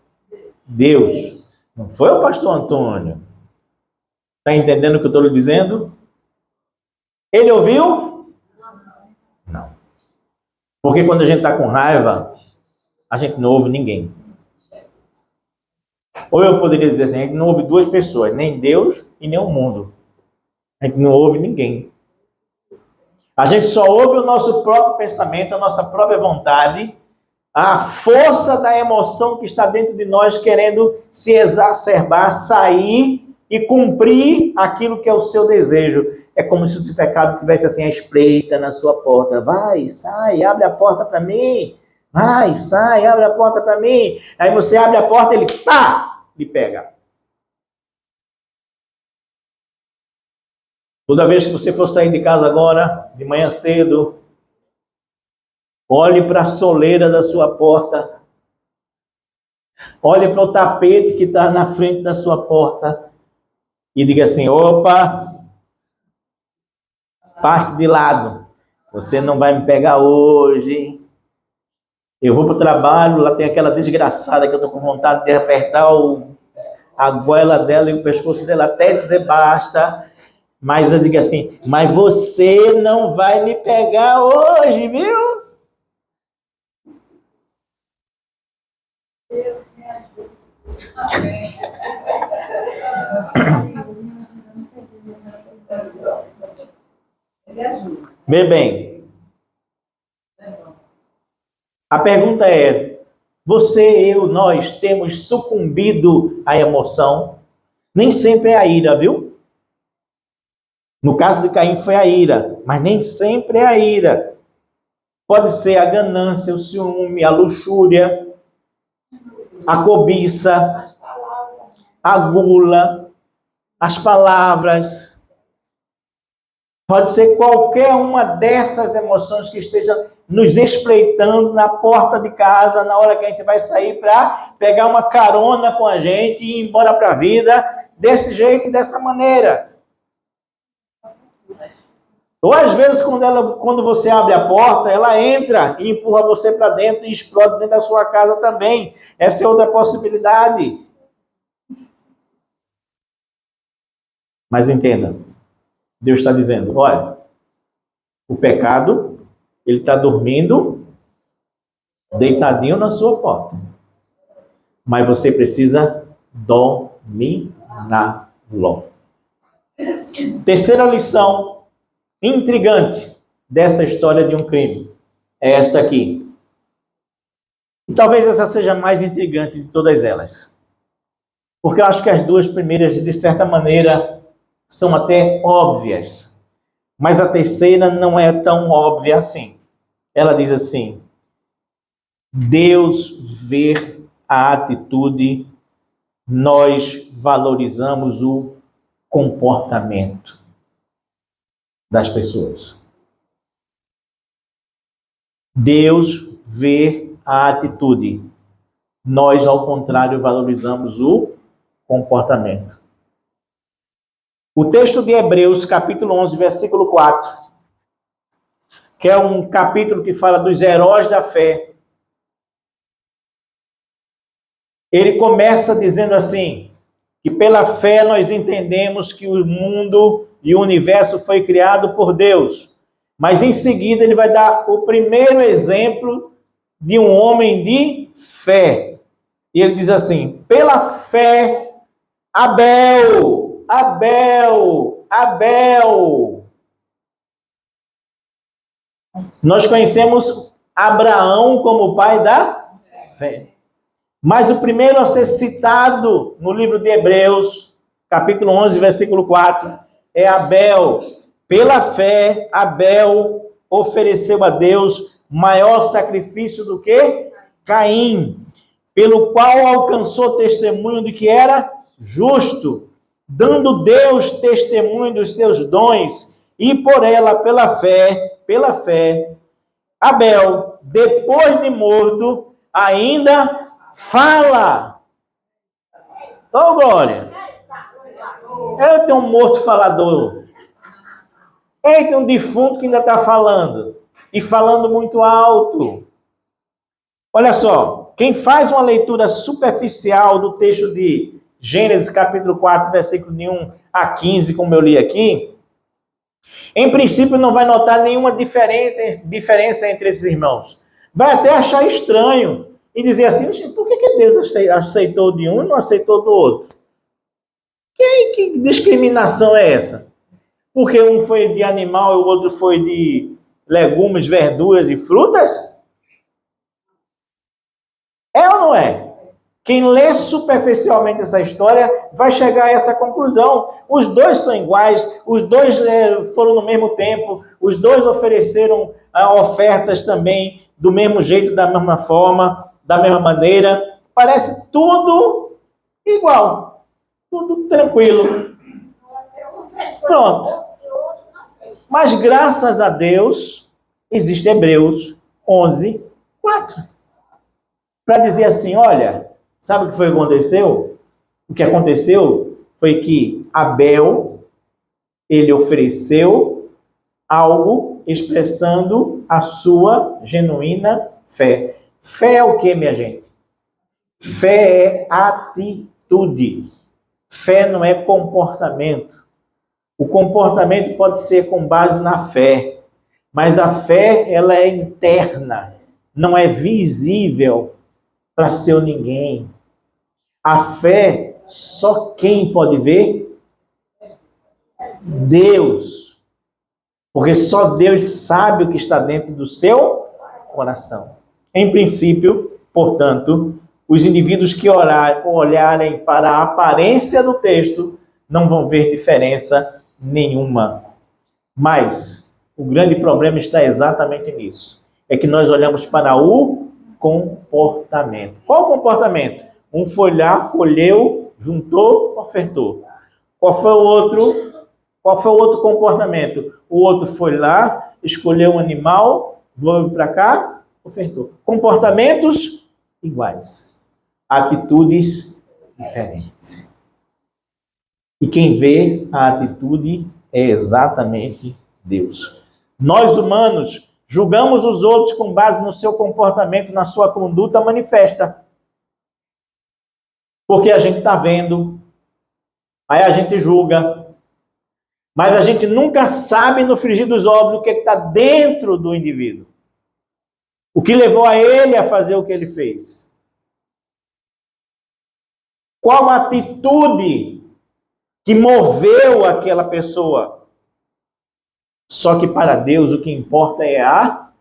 Deus. Não foi o pastor Antônio. Está entendendo o que eu estou lhe dizendo? Ele ouviu? Não. Porque quando a gente está com raiva, a gente não ouve ninguém. Ou eu poderia dizer assim, a gente não ouve duas pessoas, nem Deus e nem o mundo. A gente não ouve ninguém. A gente só ouve o nosso próprio pensamento, a nossa própria vontade, a força da emoção que está dentro de nós querendo se exacerbar, sair e cumprir aquilo que é o seu desejo. É como se o pecado tivesse assim a espreita na sua porta. Vai, sai, abre a porta para mim. Vai, sai, abre a porta para mim. Aí você abre a porta, ele pá, lhe pega. Toda vez que você for sair de casa agora, de manhã cedo, olhe para a soleira da sua porta. Olhe para o tapete que está na frente da sua porta. E diga assim, opa, passe de lado. Você não vai me pegar hoje. Eu vou para o trabalho, lá tem aquela desgraçada que eu estou com vontade de apertar a goela dela e o pescoço dela até dizer basta. Mas eu digo assim, mas você não vai me pegar hoje, viu? Deus me ajude. Amém. Ele ajuda. Vê bem. A pergunta é, você, eu, nós temos sucumbido à emoção? Nem sempre é a ira, viu? No caso de Caim foi a ira, mas nem sempre é a ira. Pode ser a ganância, o ciúme, a luxúria, a cobiça, a gula, as palavras. Pode ser qualquer uma dessas emoções que esteja nos espreitando na porta de casa, na hora que a gente vai sair para pegar uma carona com a gente e ir embora para a vida, desse jeito e dessa maneira. Ou às vezes, quando você abre a porta, ela entra e empurra você para dentro e explode dentro da sua casa também. Essa é outra possibilidade. Mas entenda, Deus está dizendo, olha, o pecado, ele está dormindo, deitadinho na sua porta. Mas você precisa dominá-lo. Terceira lição intrigante dessa história de um crime é esta aqui. E talvez essa seja a mais intrigante de todas elas. Porque eu acho que as duas primeiras, de certa maneira, são até óbvias. Mas a terceira não é tão óbvia assim. Ela diz assim: Deus vê a atitude, nós valorizamos o comportamento das pessoas. Deus vê a atitude. Nós, ao contrário, valorizamos o comportamento. O texto de Hebreus, capítulo 11, versículo 4, que é um capítulo que fala dos heróis da fé. Ele começa dizendo assim, que pela fé nós entendemos que o mundo e o universo foi criado por Deus. Mas em seguida ele vai dar o primeiro exemplo de um homem de fé. E ele diz assim: pela fé, Abel. Nós conhecemos Abraão como pai da fé. Mas o primeiro a ser citado no livro de Hebreus, capítulo 11, versículo 4, é Abel. Pela fé, Abel ofereceu a Deus maior sacrifício do que Caim, pelo qual alcançou testemunho de que era justo, dando Deus testemunho dos seus dons, e por ela, pela fé, Abel, depois de morto, ainda fala. Ô, glória! Eu tenho um morto falador. Tem um defunto que ainda está falando. E falando muito alto. Olha só, quem faz uma leitura superficial do texto de Gênesis capítulo 4, versículo de 1 a 15, como eu li aqui, em princípio não vai notar nenhuma diferença entre esses irmãos. Vai até achar estranho e dizer assim: por que Deus aceitou de um e não aceitou do outro? Que discriminação é essa? Porque um foi de animal e o outro foi de legumes, verduras e frutas? É ou não é? Quem lê superficialmente essa história vai chegar a essa conclusão. Os dois são iguais, os dois foram no mesmo tempo, os dois ofereceram ofertas também do mesmo jeito, da mesma forma, da mesma maneira. Parece tudo igual, tudo tranquilo. Pronto. Mas graças a Deus, existe Hebreus 11, 4. Para dizer assim: olha, sabe o que foi que aconteceu? O que aconteceu foi que Abel, ele ofereceu algo expressando a sua genuína fé. Fé é o que, minha gente? Fé é atitude. Fé não é comportamento. O comportamento pode ser com base na fé, mas a fé, ela é interna, não é visível para seu ninguém. A fé, só quem pode ver? Deus. Porque só Deus sabe o que está dentro do seu coração. Em princípio, portanto, os indivíduos que olharem para a aparência do texto não vão ver diferença nenhuma. Mas o grande problema está exatamente nisso. É que nós olhamos para o comportamento. Qual comportamento? Um foi lá, colheu, juntou, ofertou. Qual foi o outro? Qual foi o outro comportamento? O outro foi lá, escolheu um animal, veio para cá, ofertou. Comportamentos iguais. Atitudes diferentes. E quem vê a atitude é exatamente Deus. Nós, humanos, julgamos os outros com base no seu comportamento, na sua conduta manifesta. Porque a gente está vendo, aí a gente julga, mas a gente nunca sabe no frigir dos ovos o que está dentro do indivíduo. O que levou a ele a fazer o que ele fez. Qual a atitude que moveu aquela pessoa? Só que para Deus o que importa é a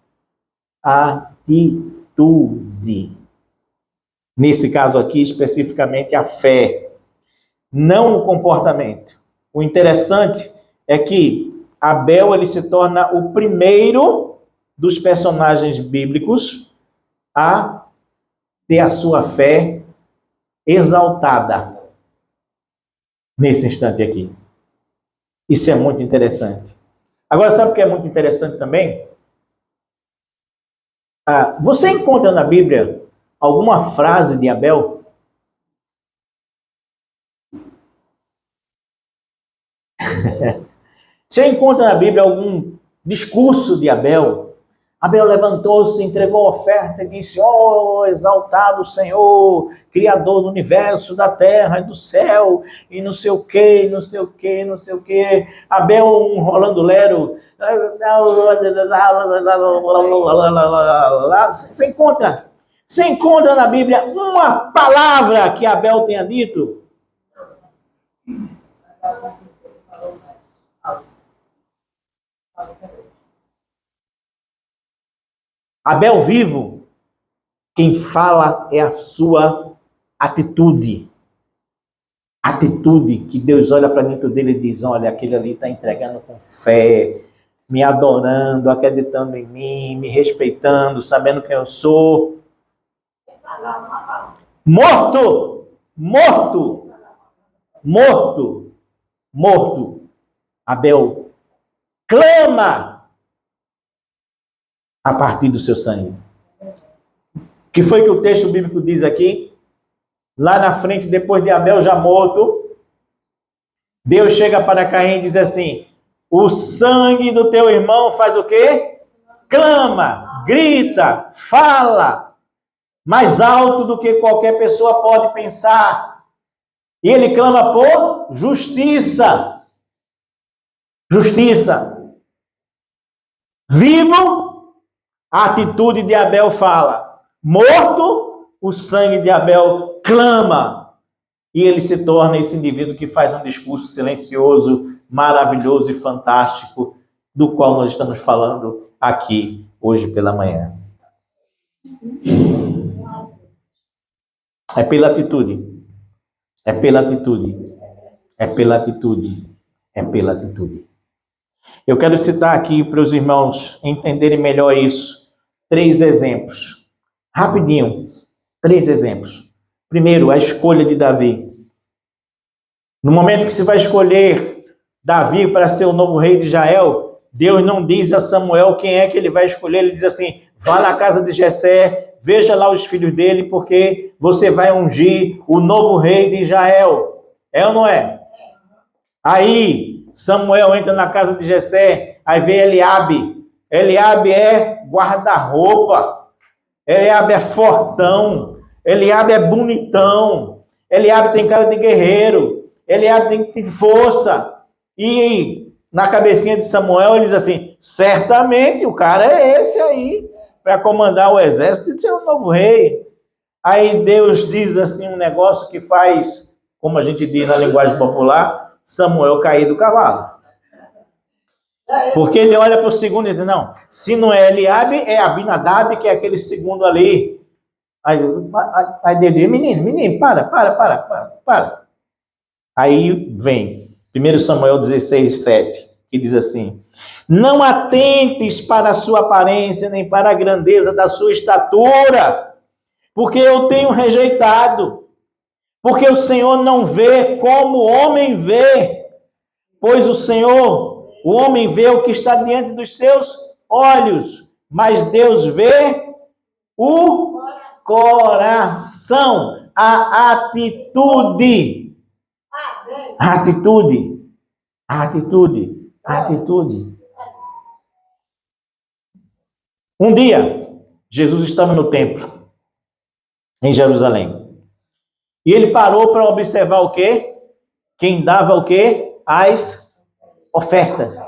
atitude. Nesse caso aqui, especificamente, a fé. não o comportamento. O interessante é que Abel ele se torna o primeiro dos personagens bíblicos a ter a sua fé exaltada nesse instante aqui. Isso é muito interessante. Agora, sabe o que é muito interessante também? Você encontra na Bíblia alguma frase de Abel? Você encontra na Bíblia algum discurso de Abel? Abel levantou-se, entregou a oferta e disse: "Oh, exaltado Senhor, Criador do universo, da terra e do céu", e não sei o que, não sei o que, não sei o que. Abel, um rolando lero. Você encontra na Bíblia uma palavra que Abel tenha dito? Abel vivo, quem fala é a sua atitude. Atitude que Deus olha para dentro dele e diz: olha, aquele ali está entregando com fé, me adorando, acreditando em mim, me respeitando, sabendo quem eu sou. Morto! Morto! Morto! Morto! Abel clama a partir do seu sangue. O que foi que o texto bíblico diz aqui? Lá na frente, depois de Abel já morto, Deus chega para Caim e diz assim: o sangue do teu irmão faz o quê? Clama, grita, fala, mais alto do que qualquer pessoa pode pensar. E ele clama por justiça. Justiça. Vivo, a atitude de Abel fala. Morto, o sangue de Abel clama. E ele se torna esse indivíduo que faz um discurso silencioso, maravilhoso e fantástico, do qual nós estamos falando aqui hoje pela manhã. É pela atitude. É pela atitude. É pela atitude. É pela atitude. Eu quero citar aqui para os irmãos entenderem melhor isso. 3 exemplos. Rapidinho. 3 exemplos. Primeiro, a escolha de Davi. No momento que se vai escolher Davi para ser o novo rei de Israel, Deus não diz a Samuel quem é que ele vai escolher. Ele diz assim: vá na casa de Jessé, veja lá os filhos dele, porque você vai ungir o novo rei de Israel. É ou não é? Aí Samuel entra na casa de Jessé, aí vê Eliabe. Eliabe é guarda-roupa. Eliabe é fortão. Eliabe é bonitão. Eliabe tem cara de guerreiro. Eliabe tem força. E na cabecinha de Samuel ele diz assim: certamente o cara é esse aí, para comandar o exército e ser o novo rei. Aí Deus diz assim um negócio que faz, como a gente diz na linguagem popular, Samuel cair do cavalo. Porque ele olha para o segundo e diz: não, se não é Eliabe, é Abinadab, que é aquele segundo ali. Aí Deus diz: menino, para. Aí vem 1 Samuel 16, 7, que diz assim: não atentes para a sua aparência, nem para a grandeza da sua estatura, porque eu tenho rejeitado. Porque o Senhor não vê como o homem vê, pois o homem vê o que está diante dos seus olhos, mas Deus vê o coração, a atitude. A atitude. A atitude. A atitude. Um dia, Jesus estava no templo, em Jerusalém. E ele parou para observar o quê? Quem dava o quê? As ofertas.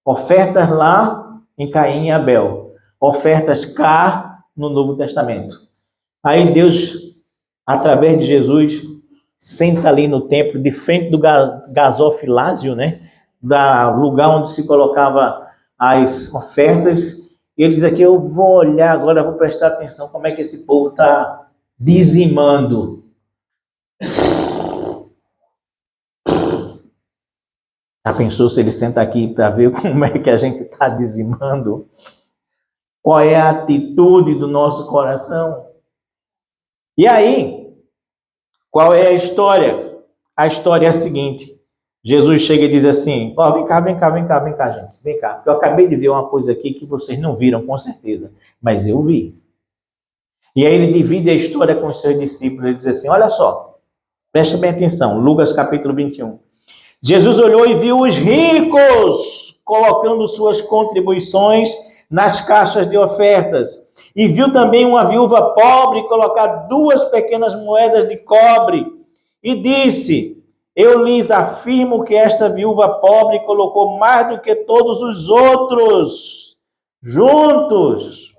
Ofertas lá em Caim e Abel. Ofertas cá no Novo Testamento. Aí Deus, através de Jesus, senta ali no templo, de frente do gasofilásio, né? Do lugar onde se colocava as ofertas. E ele diz aqui: eu vou olhar agora, vou prestar atenção como é que esse povo está dizimando. Já pensou se ele senta aqui para ver como é que a gente está dizimando? Qual é a atitude do nosso coração? E aí, qual é a história? A história é a seguinte. Jesus chega e diz assim, ó, vem cá, gente, vem cá. Eu acabei de ver uma coisa aqui que vocês não viram, com certeza, mas eu vi. E aí ele divide a história com os seus discípulos, ele diz assim, olha só, presta bem atenção, Lucas capítulo 21. Jesus olhou e viu os ricos colocando suas contribuições nas caixas de ofertas. E viu também uma viúva pobre colocar 2 pequenas moedas de cobre. E disse, eu lhes afirmo que esta viúva pobre colocou mais do que todos os outros juntos.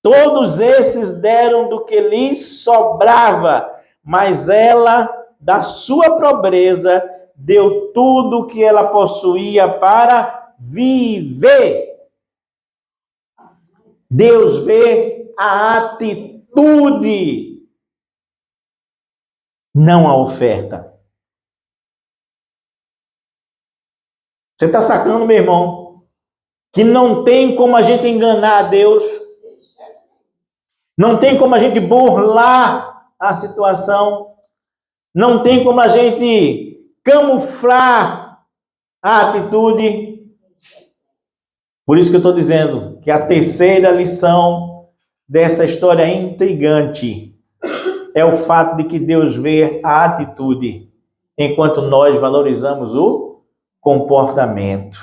Todos esses deram do que lhes sobrava, mas ela, da sua pobreza, deu tudo o que ela possuía para viver. Deus vê a atitude, não a oferta. Você está sacando, meu irmão? Que não tem como a gente enganar a Deus. Não tem como a gente burlar a situação. Não tem como a gente camuflar a atitude. Por isso que eu estou dizendo que a terceira lição dessa história intrigante é o fato de que Deus vê a atitude, enquanto nós valorizamos o comportamento.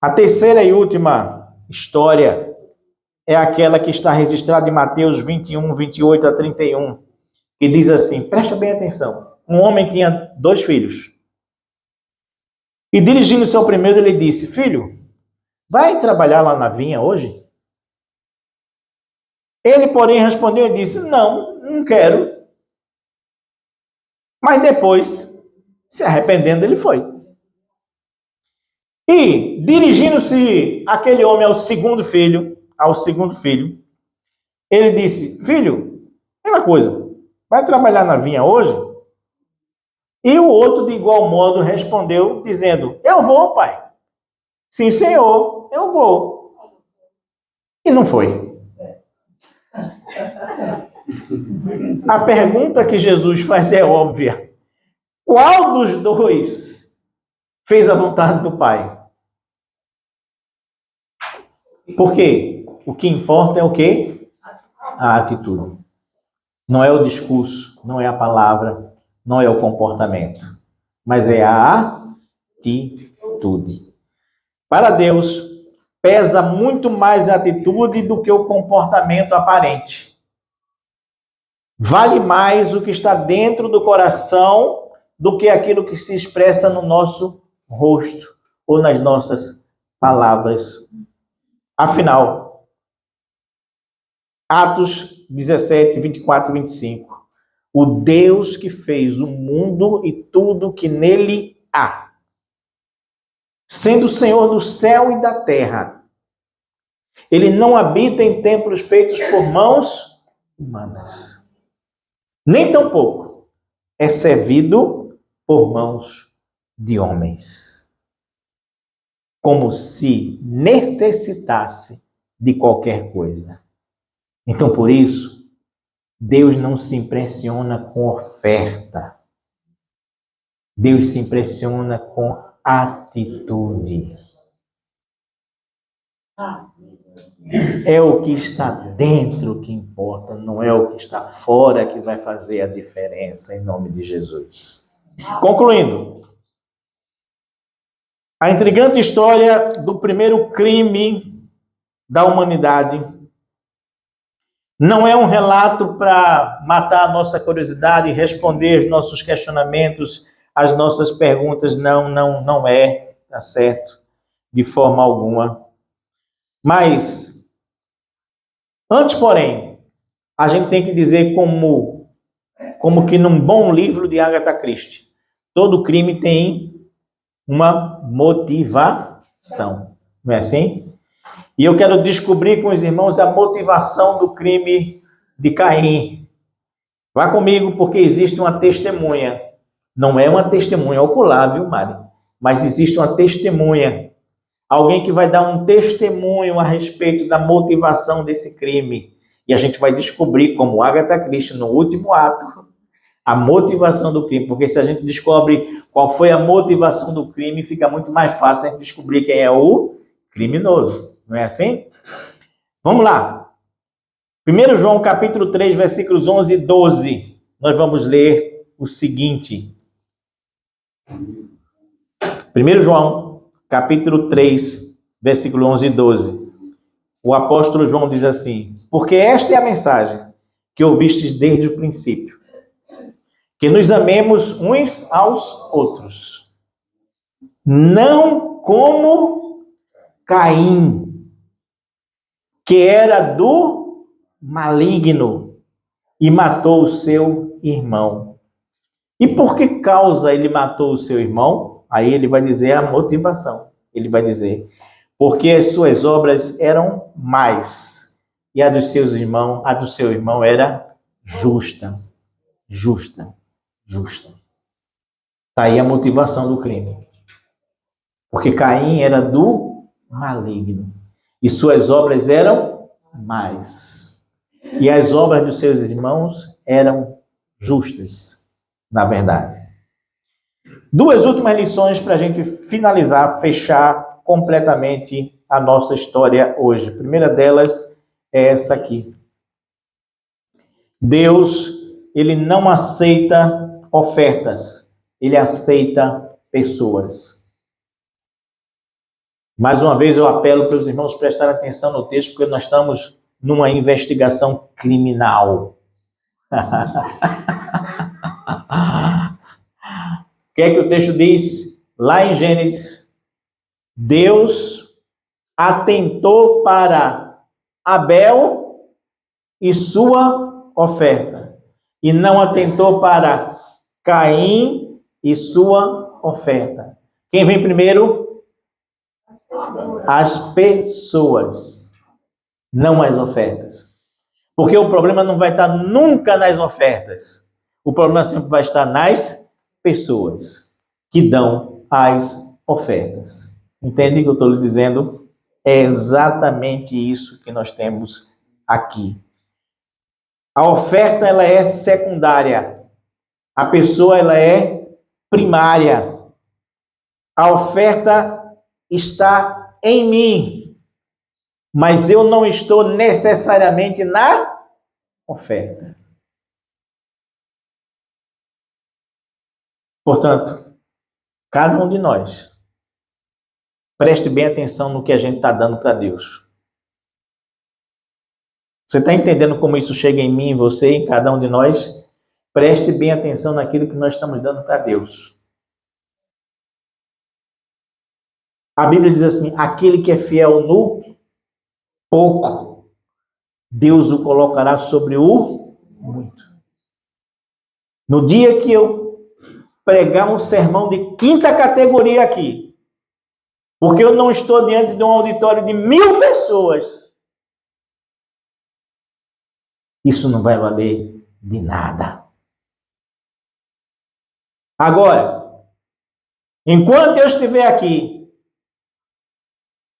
A terceira e última história é aquela que está registrada em Mateus 21, 28 a 31, que diz assim, presta bem atenção, um homem tinha 2 filhos, e dirigindo-se ao primeiro, ele disse, filho, vai trabalhar lá na vinha hoje? Ele, porém, respondeu e disse, não quero. Mas depois, se arrependendo, ele foi. E, dirigindo-se aquele homem ao segundo filho, ele disse, filho, uma coisa, vai trabalhar na vinha hoje? E o outro, de igual modo, respondeu, dizendo, eu vou, pai. Sim, senhor, eu vou. E não foi. A pergunta que Jesus faz é óbvia. Qual dos 2 fez a vontade do pai? Por quê? O que importa é o quê? A atitude. Não é o discurso, não é a palavra, não é o comportamento, mas é a atitude. Para Deus, pesa muito mais a atitude do que o comportamento aparente. Vale mais o que está dentro do coração do que aquilo que se expressa no nosso rosto ou nas nossas palavras. Afinal, Atos 17, 24 e 25. O Deus que fez o mundo e tudo que nele há, sendo o Senhor do céu e da terra, ele não habita em templos feitos por mãos humanas, nem tampouco é servido por mãos de homens, como se necessitasse de qualquer coisa. Então, por isso, Deus não se impressiona com oferta. Deus se impressiona com atitude. É o que está dentro que importa, não é o que está fora que vai fazer a diferença, em nome de Jesus. Concluindo, a intrigante história do primeiro crime da humanidade não é um relato para matar a nossa curiosidade e responder os nossos questionamentos, as nossas perguntas. Não é, tá certo? De forma alguma. Mas, antes, porém, a gente tem que dizer como que num bom livro de Agatha Christie, todo crime tem uma motivação. Não é assim? E eu quero descobrir com os irmãos a motivação do crime de Caim. Vá comigo, porque existe uma testemunha Não é uma testemunha ocular, viu, Mari? Mas existe uma testemunha. Alguém que vai dar um testemunho a respeito da motivação desse crime. E a gente vai descobrir, como Agatha Christie, no último ato, a motivação do crime. Porque se a gente descobre qual foi a motivação do crime, fica muito mais fácil a gente descobrir quem é o criminoso. Não é assim? Vamos lá. 1 João capítulo 3, versículos 11 e 12. Nós vamos ler o seguinte. 1 João capítulo 3, versículo 11 e 12. O apóstolo João diz assim: porque esta é a mensagem que ouvistes desde o princípio, que nos amemos uns aos outros, não como Caim, que era do maligno e matou o seu irmão. E por que causa ele matou o seu irmão? Aí ele vai dizer a motivação. Ele vai dizer: porque as suas obras eram más, e a dos seus irmãos, a do seu irmão era justa. Justa. Justa. Está aí a motivação do crime. Porque Caim era do maligno, e suas obras eram más, e as obras dos seus irmãos eram justas, na verdade. Duas últimas lições para a gente finalizar, fechar completamente a nossa história hoje. A primeira delas é essa aqui. Deus, ele não aceita ofertas, ele aceita pessoas. Mais uma vez eu apelo para os irmãos prestarem atenção no texto, porque nós estamos numa investigação criminal. O que é que o texto diz? Lá em Gênesis, Deus atentou para Abel e sua oferta, e não atentou para Caim e sua oferta. Quem vem primeiro? As pessoas, não as ofertas. Porque o problema não vai estar nunca nas ofertas. O problema sempre vai estar nas pessoas que dão as ofertas. Entende o que eu estou lhe dizendo? É exatamente isso que nós temos aqui. A oferta, ela é secundária. A pessoa, ela é primária. A oferta está em mim, mas eu não estou necessariamente na oferta. Portanto, cada um de nós, preste bem atenção no que a gente está dando para Deus. Você está entendendo como isso chega em mim, em você, em cada um de nós? Preste bem atenção naquilo que nós estamos dando para Deus. A Bíblia diz assim: aquele que é fiel no pouco, Deus o colocará sobre o muito. No dia que eu pregar um sermão de quinta categoria aqui, porque eu não estou diante de um auditório de 1000 pessoas, isso não vai valer de nada. Agora, enquanto eu estiver aqui,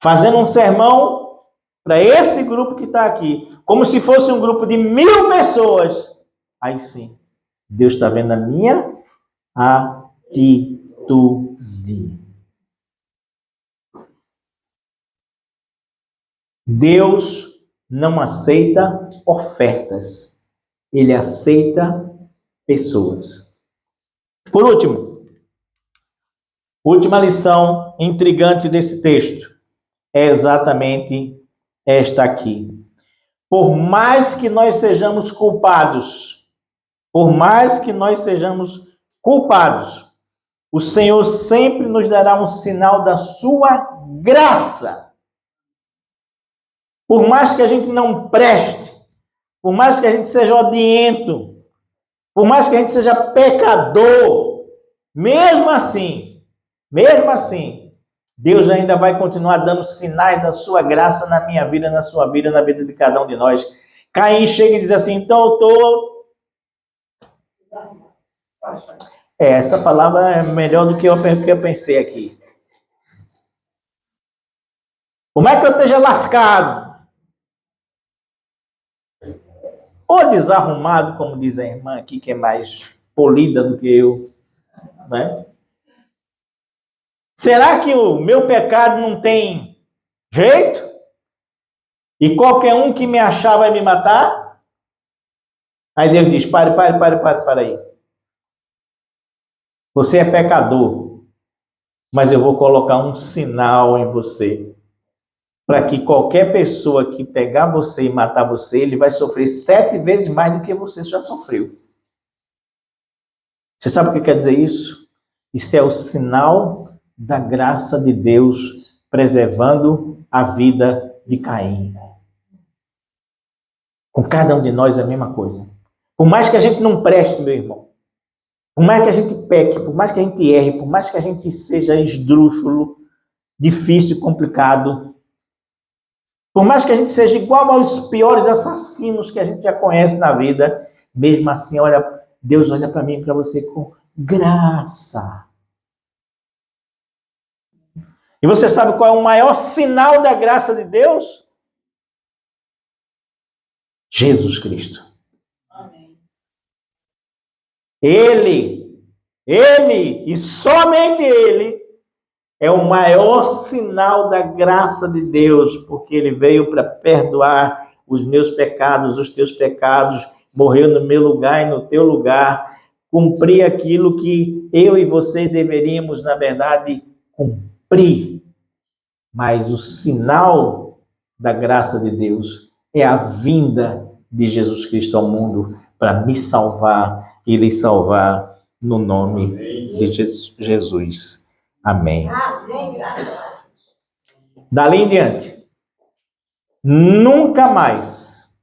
fazendo um sermão para esse grupo que está aqui, como se fosse um grupo de 1000 pessoas, aí sim, Deus está vendo a minha atitude. Deus não aceita ofertas, ele aceita pessoas. Por último, última lição intrigante desse texto é exatamente esta aqui. Por mais que nós sejamos culpados, o Senhor sempre nos dará um sinal da sua graça. Por mais que a gente não preste, por mais que a gente seja odiento, por mais que a gente seja pecador, mesmo assim, Deus ainda vai continuar dando sinais da sua graça na minha vida, na sua vida, na vida de cada um de nós. Caim chega e diz assim: então eu estou Essa palavra é melhor do que eu pensei aqui. Como é que eu esteja lascado? Ou desarrumado, como diz a irmã aqui, que é mais polida do que eu, né? Será que o meu pecado não tem jeito? E qualquer um que me achar vai me matar? Aí Deus diz, pare aí. Você é pecador, mas eu vou colocar um sinal em você, para que qualquer pessoa que pegar você e matar você, ele vai sofrer 7 vezes mais do que você já sofreu. Você sabe o que quer dizer isso? Isso é o sinal da graça de Deus preservando a vida de Caim. Com cada um de nós é a mesma coisa. Por mais que a gente não preste, meu irmão, por mais que a gente peque, por mais que a gente erre, por mais que a gente seja esdrúxulo, difícil, complicado, por mais que a gente seja igual aos piores assassinos que a gente já conhece na vida, mesmo assim, olha, Deus olha para mim e para você com graça. E você sabe qual é o maior sinal da graça de Deus? Jesus Cristo. Amém. Ele e somente Ele é o maior sinal da graça de Deus, porque Ele veio para perdoar os meus pecados, os teus pecados, morreu no meu lugar e no teu lugar, cumprir aquilo que eu e você deveríamos, na verdade, cumprir. Mas o sinal da graça de Deus é a vinda de Jesus Cristo ao mundo para me salvar e lhe salvar no nome de Jesus. Amém. Dali em diante, nunca mais,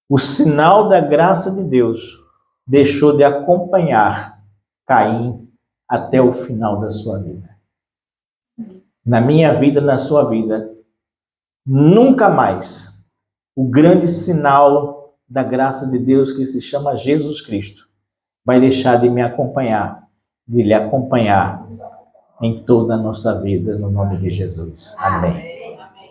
o sinal da graça de Deus deixou de acompanhar Caim até o final da sua vida. Na minha vida, na sua vida, nunca mais o grande sinal da graça de Deus que se chama Jesus Cristo vai deixar de me acompanhar, de lhe acompanhar em toda a nossa vida, no nome de Jesus. Amém. Amém.